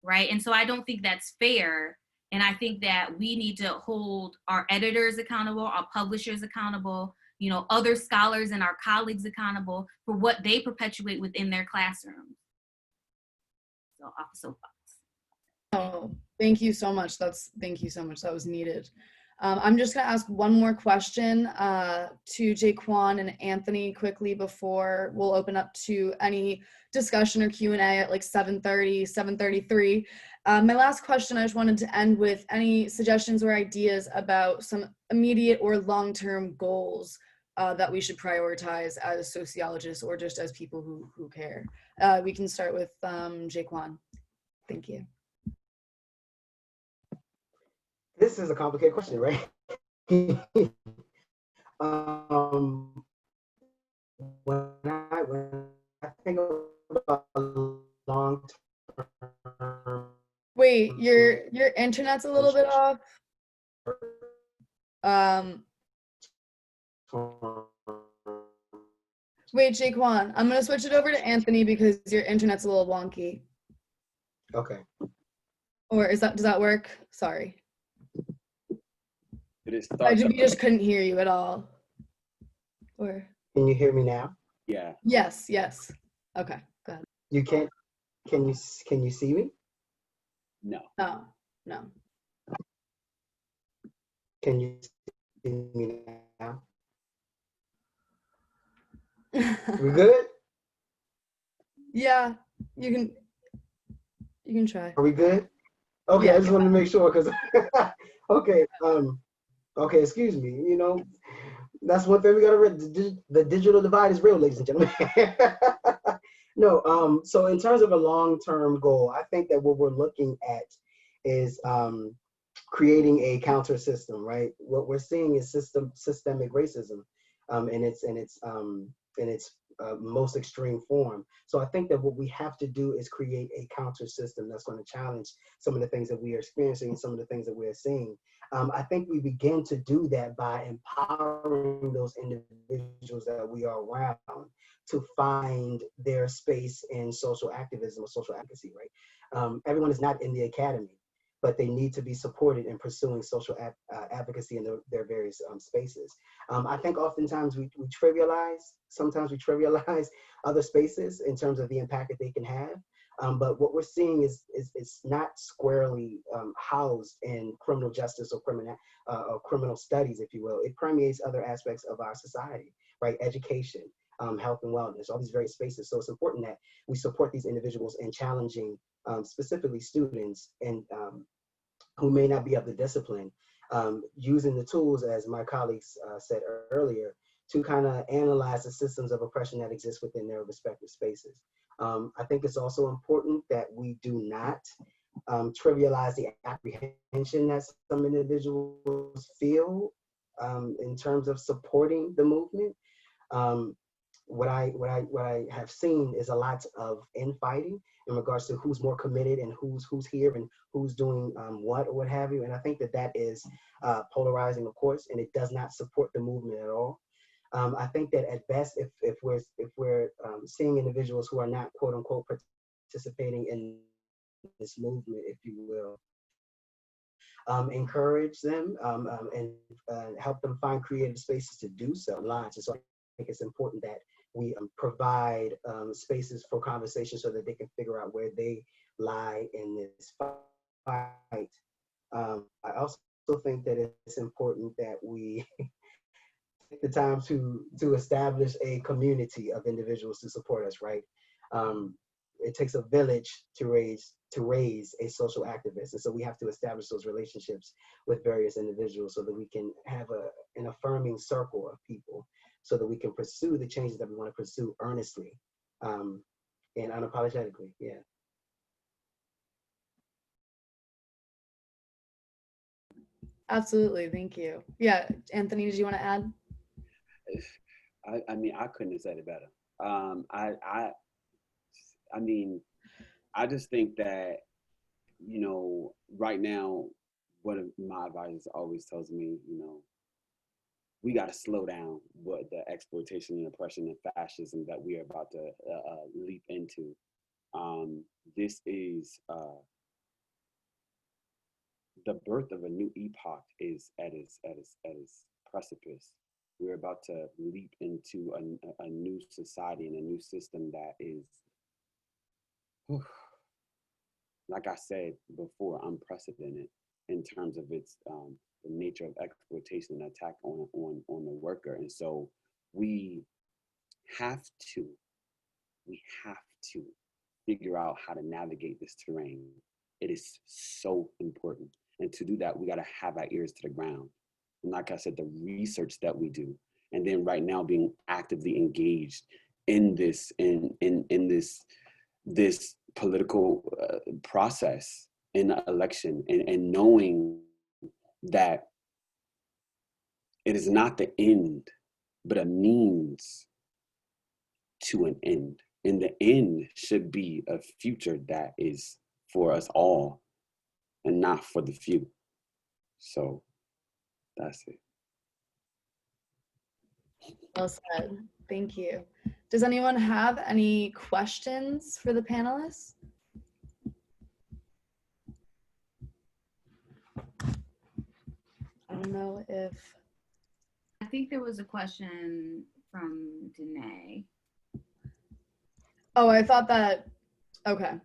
Right? And so I don't think that's fair. And I think that we need to hold our editors accountable, our publishers accountable, you know, other scholars and our colleagues accountable for what they perpetuate within their classrooms. So off the soapbox. Oh, thank you so much. Thank you so much. That was needed. I'm just gonna ask one more question to JaQuon and Anthony quickly before we'll open up to any discussion or Q&A at like 7:30, 7:33. My last question, I just wanted to end with any suggestions or ideas about some immediate or long-term goals that we should prioritize as sociologists or just as people who care. We can start with JaQuon. Thank you. This is a complicated question, right? When I think about long term. Wait, your internet's a little bit off. Wait, JaQuon, I'm gonna switch it over to Anthony because your internet's a little wonky. Okay. Or does that work? Sorry. Did it We start? just couldn't hear you at all. Or Can you hear me now? Yeah. yes. Okay, go ahead. You can't. Can you see me? No. No. Can you see me now? We good? Yeah, you can try. Are we good? Okay, Yeah. I just wanted to make sure because okay, okay, excuse me. You know, that's one thing we gotta read. The digital divide is real, ladies and gentlemen. No, so in terms of a long-term goal, I think that what we're looking at is creating a counter system, right? What we're seeing is systemic racism, in its most extreme form. So I think that what we have to do is create a counter system that's going to challenge some of the things that we are experiencing and some of the things that we're seeing. I think we begin to do that by empowering those individuals that we are around to find their space in social activism or social advocacy, right? Everyone is not in the academy, but they need to be supported in pursuing social advocacy in their various spaces. I think oftentimes sometimes we trivialize other spaces in terms of the impact that they can have. But what we're seeing is it's not squarely housed in criminal justice or criminal studies, if you will. It permeates other aspects of our society, right? Education, health and wellness, all these various spaces. So it's important that we support these individuals in challenging specifically students and who may not be of the discipline, using the tools, as my colleagues said earlier, to kind of analyze the systems of oppression that exist within their respective spaces. I think it's also important that we do not trivialize the apprehension that some individuals feel in terms of supporting the movement. What I have seen is a lot of infighting in regards to who's more committed and who's here and who's doing what or what have you. And I think that is polarizing, of course, and it does not support the movement at all. I think that at best, if we're seeing individuals who are not quote unquote participating in this movement, if you will, encourage them and help them find creative spaces to do so. And so I think it's important that we provide spaces for conversation so that they can figure out where they lie in this fight. I also think that it's important that we take the time to establish a community of individuals to support us, right? It takes a village to raise a social activist. And so we have to establish those relationships with various individuals so that we can have an affirming circle of people so that we can pursue the changes that we want to pursue earnestly and unapologetically, yeah. Absolutely, thank you. Yeah, Anthony, did you want to add? I mean, I couldn't have said it better. I mean, I just think that, you know, right now, one of my advisors always tells me, you know, we got to slow down what the exploitation and oppression and fascism that we are about to leap into. This is the birth of a new epoch is at its precipice. We're about to leap into a new society and a new system that is, like I said before, unprecedented in terms of its the nature of exploitation and attack on the worker. And so we have to figure out how to navigate this terrain. It is so important. And to do that, we got to have our ears to the ground. And like I said, the research that we do, and then right now being actively engaged in this this political process in the election, and knowing that it is not the end, but a means to an end. And the end should be a future that is for us all and not for the few. So that's it. Well said. Thank you. Does anyone have any questions for the panelists? I don't know if... I think there was a question from Danae. Oh, I thought that, okay.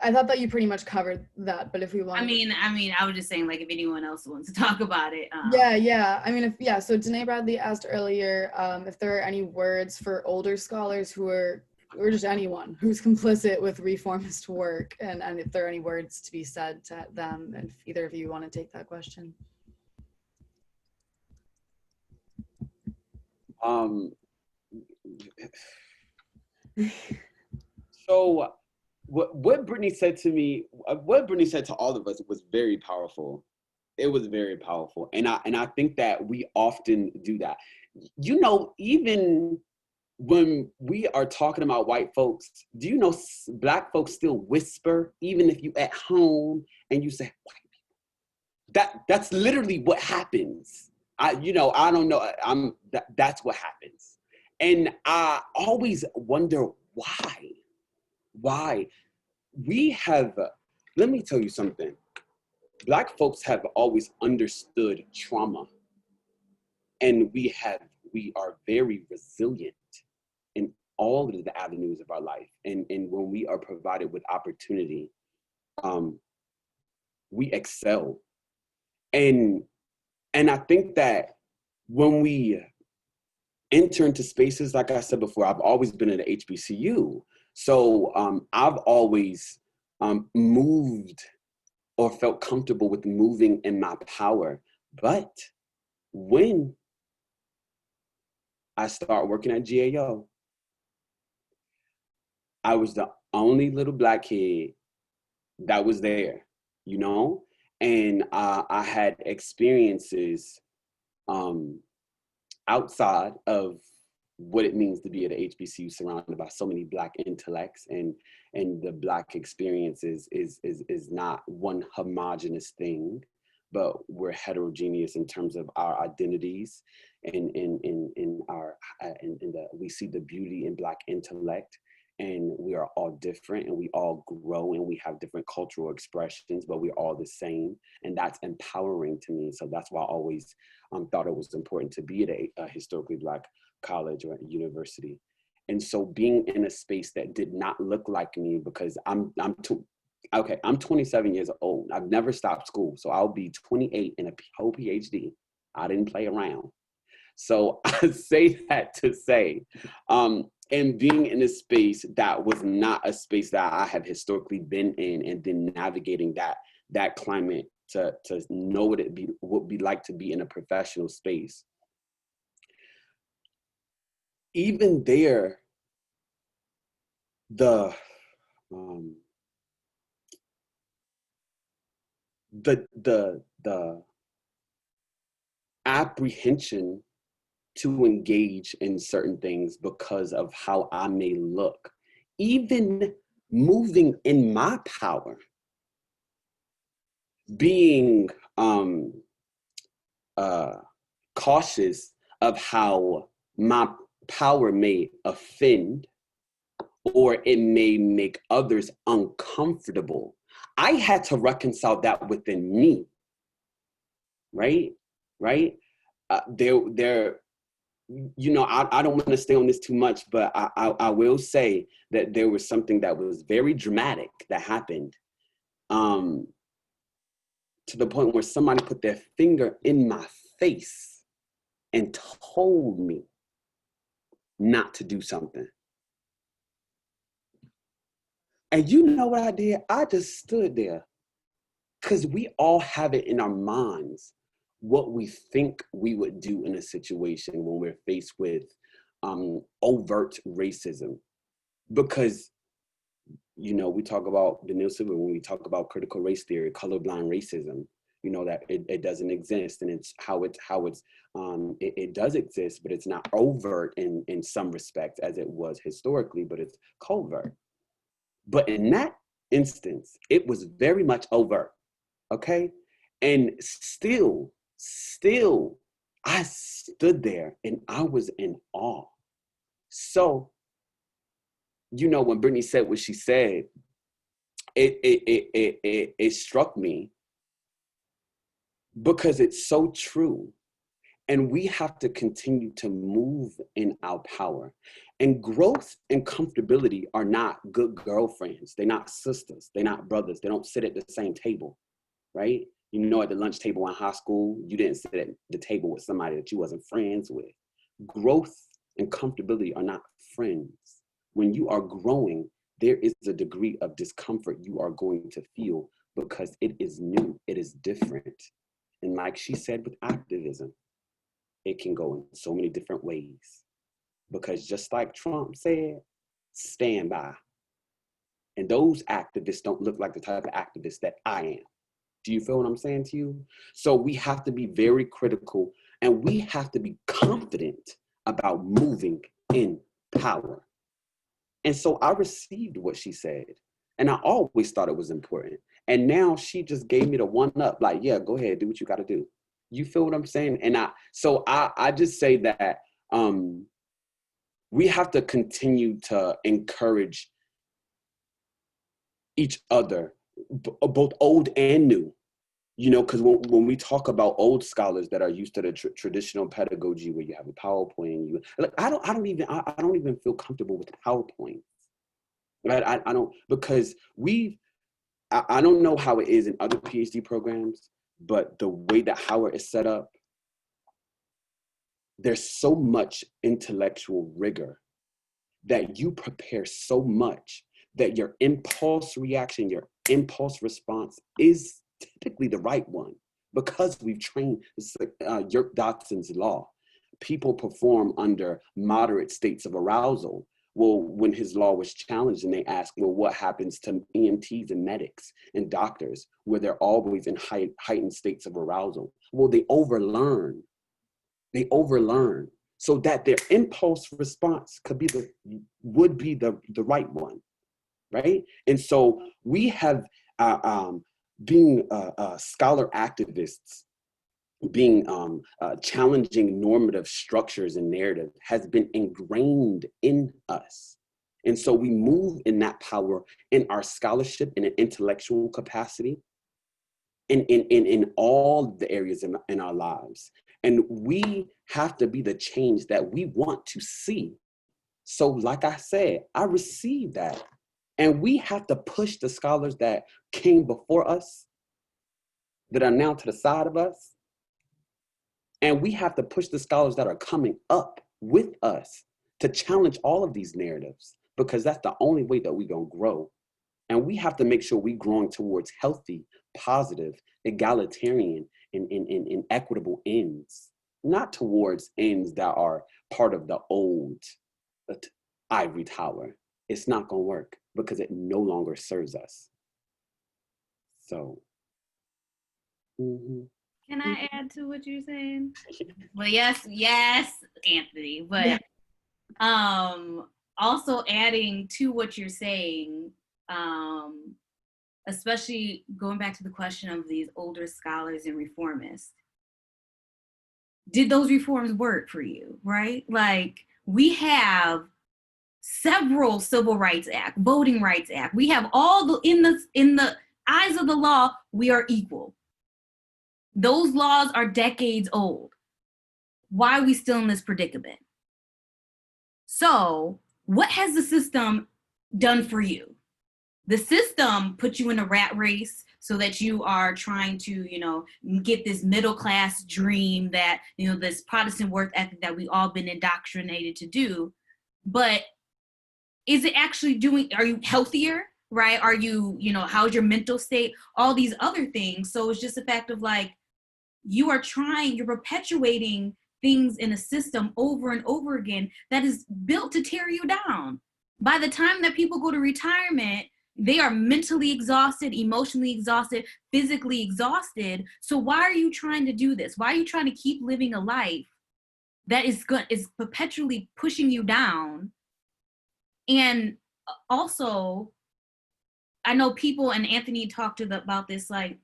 I thought that you pretty much covered that, but if we want, I mean, I was just saying, like, if anyone else wants to talk about it. Yeah. I mean, so Danae Bradley asked earlier if there are any words for older scholars who are, or just anyone who's complicit with reformist work, and if there are any words to be said to them, and if either of you want to take that question. So what Brittany said to me, what Brittany said to all of us was very powerful. It was very powerful. And I think that we often do that. You know, even when we are talking about white folks, do you know Black folks still whisper, even if you at home and you say white people? That's literally what happens. I don't know. That's what happens. And I always wonder why. Why? Let me tell you something. Black folks have always understood trauma, and we are very resilient in all of the avenues of our life. And when we are provided with opportunity, we excel. And I think that when we enter into spaces, like I said before, I've always been at the HBCU. So I've always moved or felt comfortable with moving in my power. But when I start working at GAO, I was the only little Black kid that was there, you know? And I had experiences outside of what it means to be at a HBCU surrounded by so many Black intellects, and the Black experience is not one homogenous thing, but we're heterogeneous in terms of our identities, and we see the beauty in Black intellect, and we are all different, and we all grow, and we have different cultural expressions, but we're all the same, and that's empowering to me. So that's why I always thought it was important to be at a historically Black college or university. And so being in a space that did not look like me, because I'm 27 years old. I've never stopped school. So I'll be 28 in a whole PhD. I didn't play around. So I say that to say, and being in a space that was not a space that I have historically been in, and then navigating that climate to know what it would be like to be in a professional space. Even there, the apprehension to engage in certain things because of how I may look, even moving in my power, being cautious of how my power may offend or it may make others uncomfortable. I had to reconcile that within me, right? There, you know, I don't want to stay on this too much, but I will say that there was something that was very dramatic that happened, to the point where somebody put their finger in my face and told me not to do something. And you know what I did? I just stood there, because we all have it in our minds what we think we would do in a situation when we're faced with overt racism. Because, you know, we talk about Daniel Silver when we talk about critical race theory, colorblind racism, you know, that it doesn't exist, and it's how it does exist, but it's not overt in some respects as it was historically, but it's covert. But in that instance, it was very much overt, okay? And still, I stood there and I was in awe. So, you know, when Brittany said what she said, it struck me, because it's so true. And we have to continue to move in our power. And growth and comfortability are not good girlfriends. They're not sisters. They're not brothers. They don't sit at the same table, right? You know, at the lunch table in high school, you didn't sit at the table with somebody that you wasn't friends with. Growth and comfortability are not friends. When you are growing, there is a degree of discomfort you are going to feel because it is new, it is different. And like she said with activism, it can go in so many different ways. Because just like Trump said, stand by. And those activists don't look like the type of activists that I am. Do you feel what I'm saying to you? So we have to be very critical and we have to be confident about moving in power. And so I received what she said. And I always thought it was important. And now she just gave me the one up, like, yeah, go ahead, do what you got to do. You feel what I'm saying? And I just say that we have to continue to encourage each other, both old and new. You know, because when we talk about old scholars that are used to the traditional pedagogy where you have a PowerPoint, I don't even feel comfortable with the PowerPoint. Right? I don't, because I don't know how it is in other PhD programs, but the way that Howard is set up, there's so much intellectual rigor that you prepare so much that your impulse reaction, your impulse response is typically the right one, because we've trained, Yerk Dotson's law. People perform under moderate states of arousal. Well, when his law was challenged and they asked, well, what happens to EMTs and medics and doctors where they're always in heightened states of arousal? Well, they overlearn. They overlearn so that their impulse response would be the right one, right? And so we have, being scholar activists, being challenging normative structures and narrative has been ingrained in us. And so we move in that power in our scholarship, in an intellectual capacity, in all the areas in our lives. And we have to be the change that we want to see. So like I said, I received that. And we have to push the scholars that came before us, that are now to the side of us. And we have to push the scholars that are coming up with us to challenge all of these narratives, because that's the only way that we're going to grow. And we have to make sure we're growing towards healthy, positive, egalitarian, and equitable ends, not towards ends that are part of the old ivory tower. It's not going to work because it no longer serves us. So. Mm-hmm. Can I add to what you're saying? Well, yes, Anthony. But also adding to what you're saying, especially going back to the question of these older scholars and reformists. Did those reforms work for you, right? Like, we have several Civil Rights Act, Voting Rights Act. We have all in the eyes of the law, we are equal. Those laws are decades old. Why are we still in this predicament? So what has the system done for you? The system put you in a rat race so that you are trying to, get this middle class dream that, this Protestant work ethic that we all been indoctrinated to do. But is it actually are you healthier, right? Are you, how's your mental state? All these other things. So it's just a fact of like, you're perpetuating things in a system over and over again that is built to tear you down. By the time that people go to retirement, they are mentally exhausted, emotionally exhausted, physically exhausted. So why are you trying to do this? Why are you trying to keep living a life that is perpetually pushing you down? And also, I know people, and Anthony talked about this, like,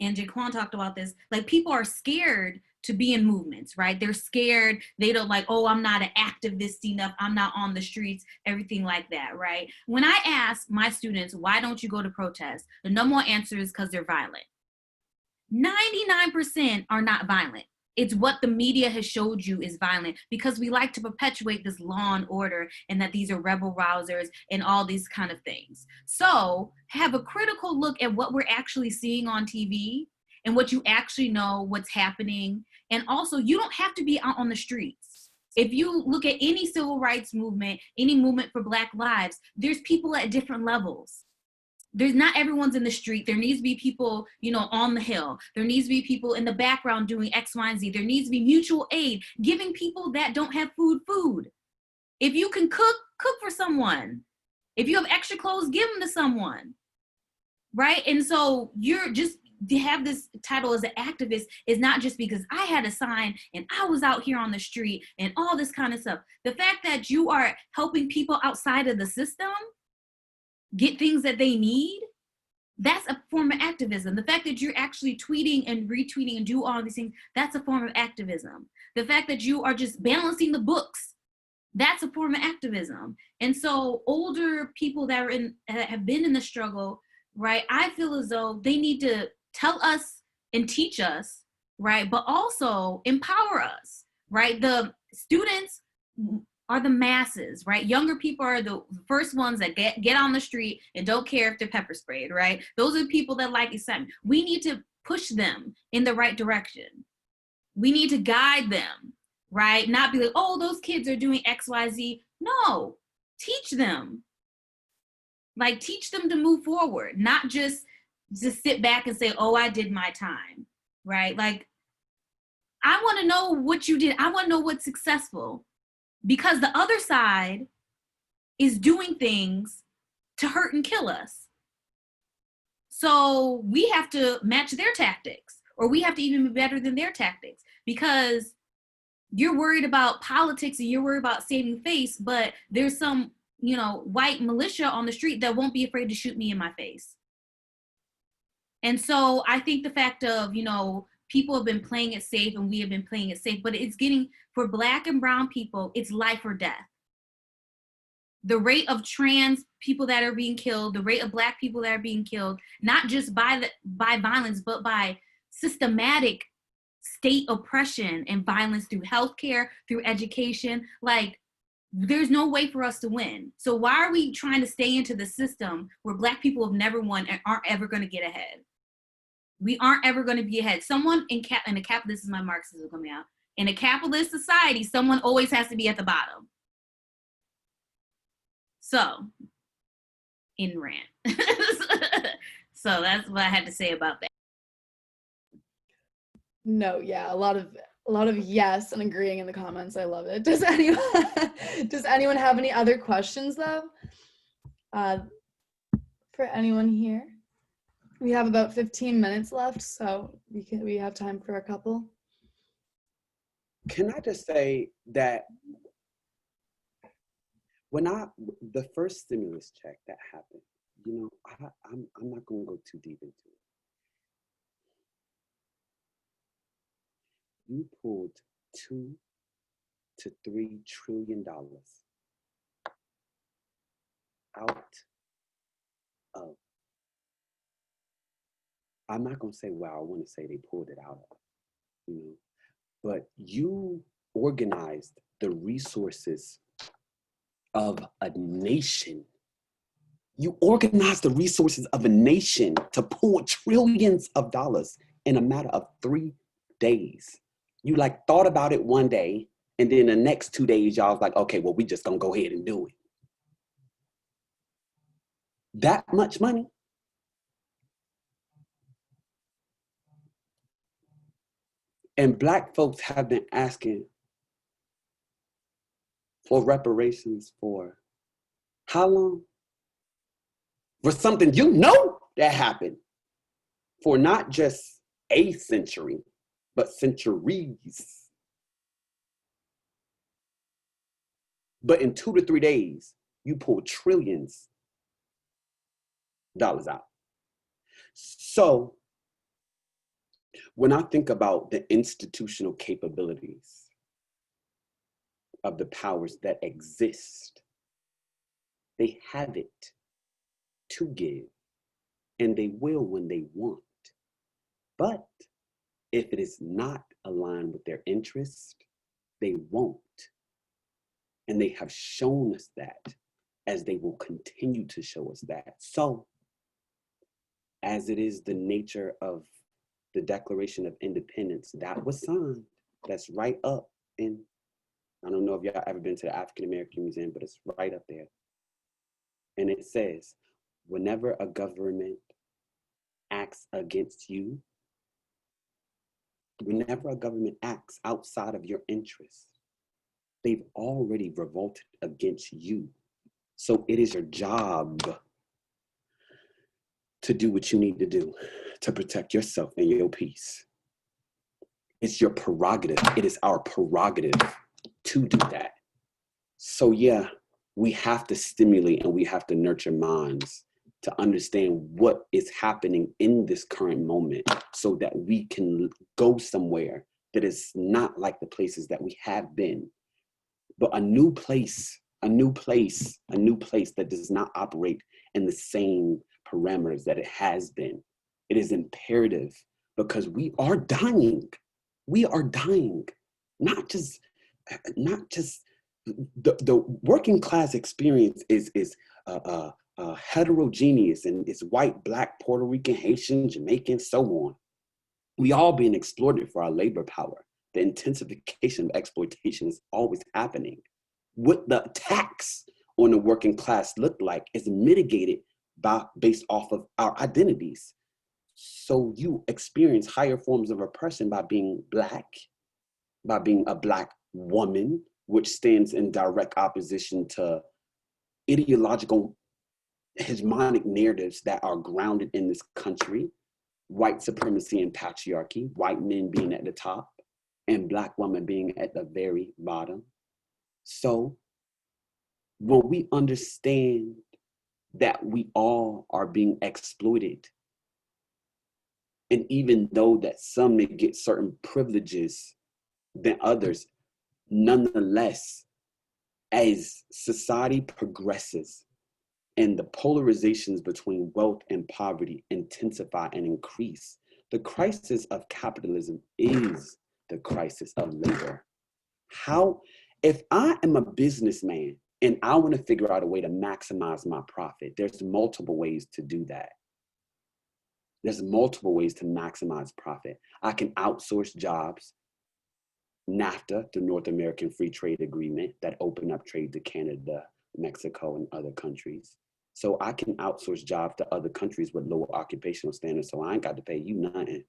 and JaQuon talked about this, like, people are scared to be in movements, right? They're scared. They don't like, oh, I'm not an activist enough. I'm not on the streets, everything like that, right? When I ask my students, why don't you go to protests? The number one answer is because they're violent. 99% are not violent. It's what the media has showed you is violent, because we like to perpetuate this law and order and that these are rebel rousers and all these kind of things. So have a critical look at what we're actually seeing on TV and what you actually know what's happening. And also, you don't have to be out on the streets. If you look at any civil rights movement, any movement for Black lives, there's people at different levels. There's not everyone's in the street. There needs to be people, you know, on the hill. There needs to be people in the background doing X, Y, and Z. There needs to be mutual aid, giving people that don't have food. If you can cook for someone. If you have extra clothes, give them to someone, right? And so you're just, to have this title as an activist is not just because I had a sign and I was out here on the street and all this kind of stuff. The fact that you are helping people outside of the system get things that they need, that's a form of activism. The fact that you're actually tweeting and retweeting and do all these things, that's a form of activism. The fact that you are just balancing the books, that's a form of activism. And so older people that have been in the struggle, right, I feel as though they need to tell us and teach us, right, but also empower us, right? The students are the masses, right? Younger people are the first ones that get on the street and don't care if they're pepper sprayed, right? Those are the people that like excitement. We need to push them in the right direction. We need to guide them, right? Not be like, oh, those kids are doing X, Y, Z. No, teach them. Like, teach them to move forward, not just sit back and say, oh, I did my time, right? Like, I want to know what you did. I want to know what's successful, because the other side is doing things to hurt and kill us. So we have to match their tactics, or we have to even be better than their tactics, because you're worried about politics and you're worried about saving face, but there's some, you know, white militia on the street that won't be afraid to shoot me in my face. And so I think the fact of, you know, people have been playing it safe and we have been playing it safe, but it's getting, for Black and brown people, it's life or death. The rate of trans people that are being killed, the rate of Black people that are being killed, not just by violence, but by systematic state oppression and violence through healthcare, through education. Like, there's no way for us to win. So why are we trying to stay into the system where Black people have never won and aren't ever going to get ahead? We aren't ever going to be ahead. Someone in a capitalist, this is my Marxism coming out. In a capitalist society, someone always has to be at the bottom. So, in rant. So that's what I had to say about that. No, yeah, a lot of yes and agreeing in the comments. I love it. Does anyone have any other questions though? For anyone here? We have about 15 minutes left, so we have time for a couple. Can I just say that when the first stimulus check that happened, you know, I'm not going to go too deep into it. You pulled $2 to $3 trillion out of, I'm not going to say, well, I want to say they pulled it out of, you know, but you organized the resources of a nation. You organized the resources of a nation to pull trillions of dollars in a matter of 3 days. You like thought about it one day, and then the next 2 days, y'all was like, okay, well, we just gonna go ahead and do it. That much money. And Black folks have been asking for reparations for how long? For something you know that happened for not just a century, but centuries. But in 2 to 3 days, you pull trillions dollars out. So when I think about the institutional capabilities of the powers that exist, they have it to give, and they will when they want. But if it is not aligned with their interest, they won't. And they have shown us that, as they will continue to show us that. So, as it is the nature of the Declaration of Independence that was signed, that's right up in, I don't know if y'all ever been to the African American Museum, but it's right up there. And it says, whenever a government acts against you, whenever a government acts outside of your interests, they've already revolted against you. So it is your job to do what you need to do to protect yourself and your peace. It's your prerogative. It is our prerogative to do that. So yeah, we have to stimulate and we have to nurture minds to understand what is happening in this current moment so that we can go somewhere that is not like the places that we have been, but a new place that does not operate in the same parameters that it has been. It is imperative because we are dying. We are dying. Not just the working class experience is heterogeneous, and it's white, black, Puerto Rican, Haitian, Jamaican, so on. We all being exploited for our labor power. The intensification of exploitation is always happening. What the tax on the working class look like is mitigated based off of our identities. So you experience higher forms of oppression by being Black, by being a Black woman, which stands in direct opposition to ideological hegemonic narratives that are grounded in this country, white supremacy and patriarchy, white men being at the top and Black women being at the very bottom. So when we understand that we all are being exploited, and even though that some may get certain privileges than others, nonetheless, as society progresses and the polarizations between wealth and poverty intensify and increase, the crisis of capitalism is the crisis of labor. If I am a businessman and I want to figure out a way to maximize my profit, there's multiple ways to do that. There's multiple ways to maximize profit. I can outsource jobs. NAFTA, the North American Free Trade Agreement that opened up trade to Canada, Mexico, and other countries. So I can outsource jobs to other countries with lower occupational standards, so I ain't got to pay you nothing.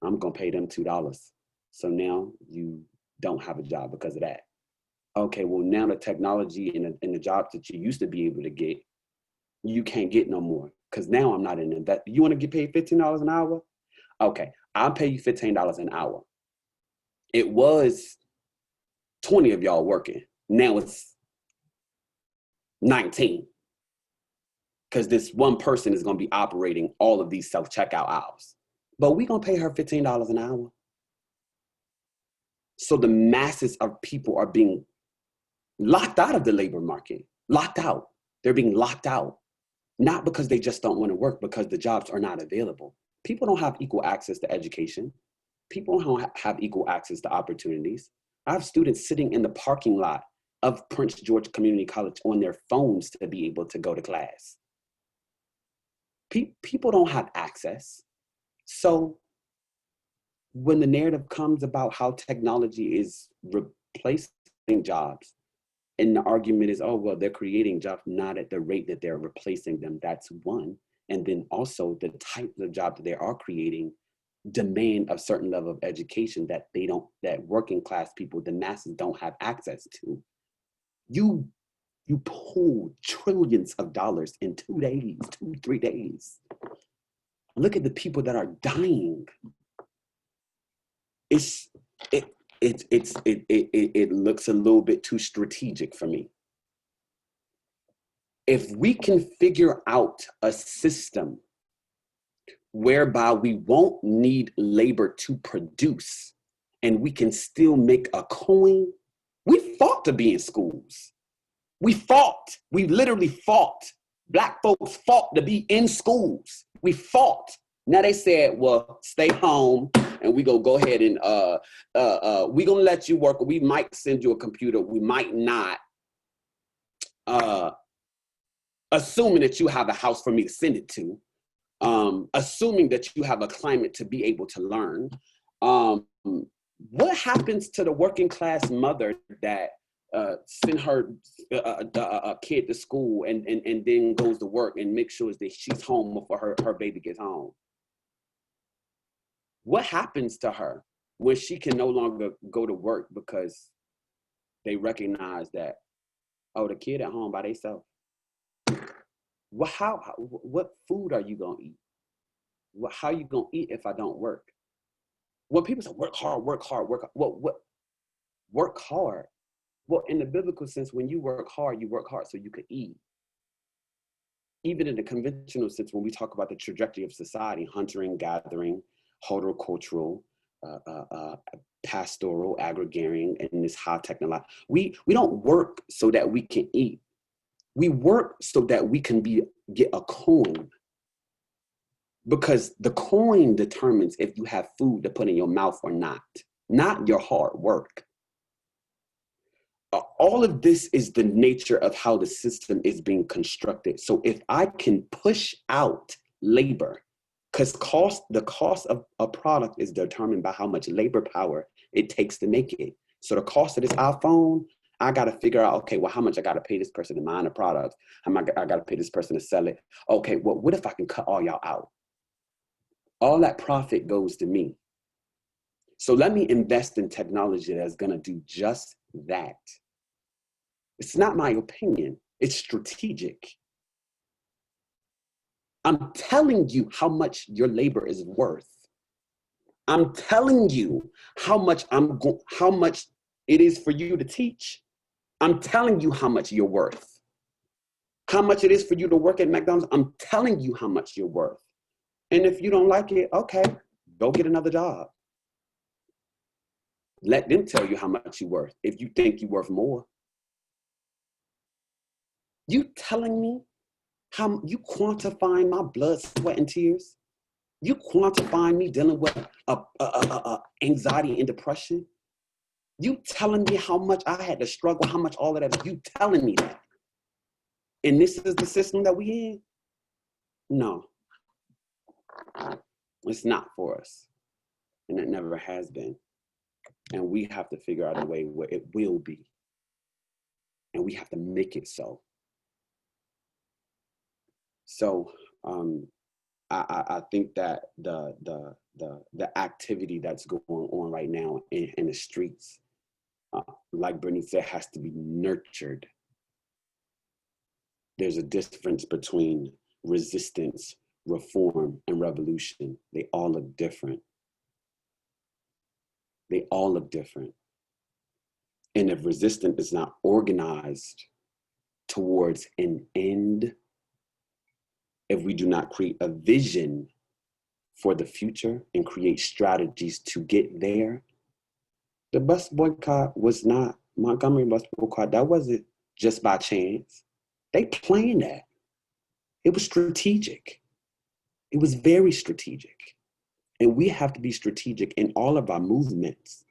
I'm gonna pay them $2. So now you don't have a job because of that. Okay, well now the technology and the jobs that you used to be able to get, you can't get no more because now I'm not in that. You wanna get paid $15 an hour? Okay, I'll pay you $15 an hour. It was 20 of y'all working. Now it's 19. Because this one person is going to be operating all of these self-checkout aisles. But we're going to pay her $15 an hour. So the masses of people are being locked out of the labor market. Locked out. They're being locked out. Not because they just don't want to work, because the jobs are not available. People don't have equal access to education. People don't have equal access to opportunities. I have students sitting in the parking lot of Prince George Community College on their phones to be able to go to class. People don't have access. So when the narrative comes about how technology is replacing jobs, and the argument is, oh, well, they're creating jobs not at the rate that they're replacing them. That's one. And then also the types of jobs that they are creating demand a certain level of education that that working class people, the masses, don't have access to. You pull trillions of dollars in 2 days, 3 days. Look at the people that are dying. It looks a little bit too strategic for me. If we can figure out a system whereby we won't need labor to produce and we can still make a coin, we fought to be in schools. We fought. We literally fought. Black folks fought to be in schools. We fought. Now they said, well, stay home. and we go ahead and we gonna let you work. We might send you a computer. We might not. Assuming that you have a house for me to send it to. Assuming that you have a climate to be able to learn. What happens to the working class mother that send her kid to school and then goes to work and makes sure that she's home before her baby gets home? What happens to her when she can no longer go to work because they recognize that, oh, the kid at home by themselves? Well, what food are you gonna eat? How are you gonna eat if I don't work? When people say work hard, work hard, work hard, what work hard? Well, in the biblical sense, when you work hard so you can eat. Even in the conventional sense, when we talk about the trajectory of society, hunting, gathering, horticultural, pastoral, agrarian, and this high technology, we don't work so that we can eat. We work so that we can get a coin. Because the coin determines if you have food to put in your mouth or not your hard work. All of this is the nature of how the system is being constructed. So if I can push out labor, because the cost of a product is determined by how much labor power it takes to make it. So the cost of this iPhone, I got to figure out, okay, well, how much I got to pay this person to mine the product? How much I got to pay this person to sell it? Okay, well, what if I can cut all y'all out? All that profit goes to me. So let me invest in technology that's going to do just that. It's not my opinion. It's strategic. I'm telling you how much your labor is worth. I'm telling you how much it is for you to teach. I'm telling you how much you're worth. How much it is for you to work at McDonald's. I'm telling you how much you're worth. And if you don't like it, okay, go get another job. Let them tell you how much you're worth if you think you're worth more. You telling me how you quantifying my blood, sweat, and tears? You quantifying me dealing with anxiety and depression? You telling me how much I had to struggle, how much all of that, you telling me that? And this is the system that we in? No. It's not for us. And it never has been. And we have to figure out a way where it will be. And we have to make it so. So I think that the activity that's going on right now in the streets, like Brittany said, has to be nurtured. There's a difference between resistance, reform, and revolution. They all look different. They all look different. And if resistance is not organized towards an end, if we do not create a vision for the future and create strategies to get there, the bus boycott was not, Montgomery bus boycott, that wasn't just by chance. They planned that. It was strategic. It was very strategic. And we have to be strategic in all of our movements.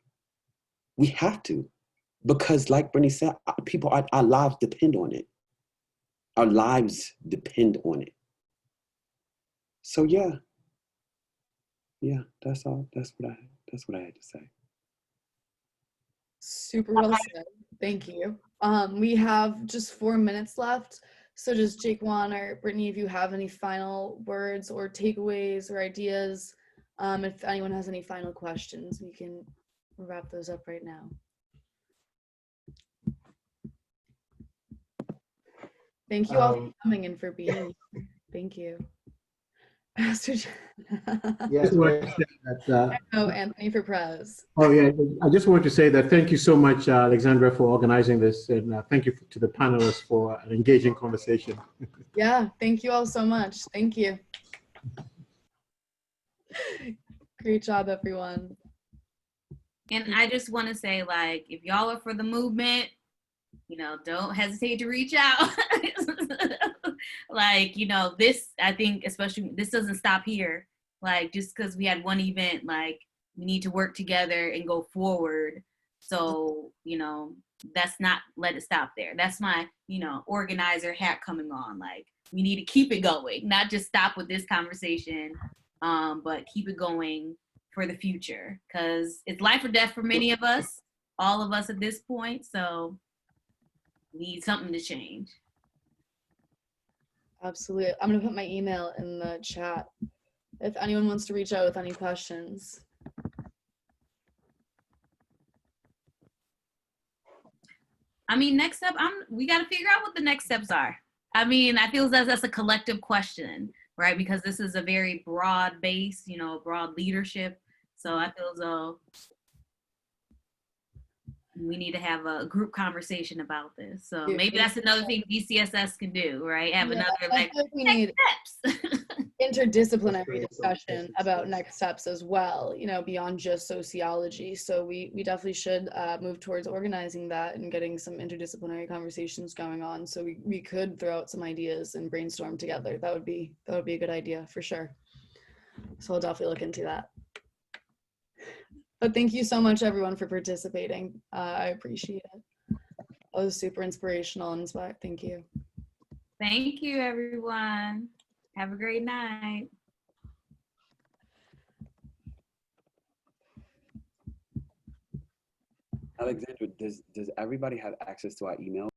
We have to. Because like Brittany said, our lives depend on it. Our lives depend on it. So yeah, that's all. That's what I had to say. Super well said. Thank you. We have just 4 minutes left. So just JaQuon or Brittany, if you have any final words or takeaways or ideas, if anyone has any final questions, we can wrap those up right now. Thank you all for coming and for being here. Thank you. Pastor Yes, oh, Anthony for Prez. Oh yeah, I just wanted to say that thank you so much, Alexandra, for organizing this, and thank you to the panelists for an engaging conversation. Yeah, thank you all so much. Thank you. Great job, everyone. And I just want to say, like, if y'all are for the movement, you know, don't hesitate to reach out. Like, you know, this, I think, especially, this doesn't stop here. Like, just because we had one event, like, we need to work together and go forward. So, you know, that's not, let it stop there. That's my, you know, organizer hat coming on. Like, we need to keep it going, not just stop with this conversation, but keep it going for the future, because it's life or death for many of us, all of us at this point. So we need something to change. Absolutely. I'm gonna put my email in the chat if anyone wants to reach out with any questions. I mean, next up, we got to figure out what the next steps are. I mean, I feel that's a collective question, right? Because this is a very broad base, you know, broad leadership. So I feel as though we need to have a group conversation about this. So maybe that's another thing DCSS can do, right? Have another like we need steps. interdisciplinary discussion about next steps as well, you know, beyond just sociology. So we definitely should move towards organizing that and getting some interdisciplinary conversations going on. So we could throw out some ideas and brainstorm together. That would be a good idea for sure. So I'll definitely look into that. But thank you so much, everyone, for participating. I appreciate it. That was super inspirational and inspiring. Thank you. Thank you, everyone. Have a great night. Alexandra, does everybody have access to our email?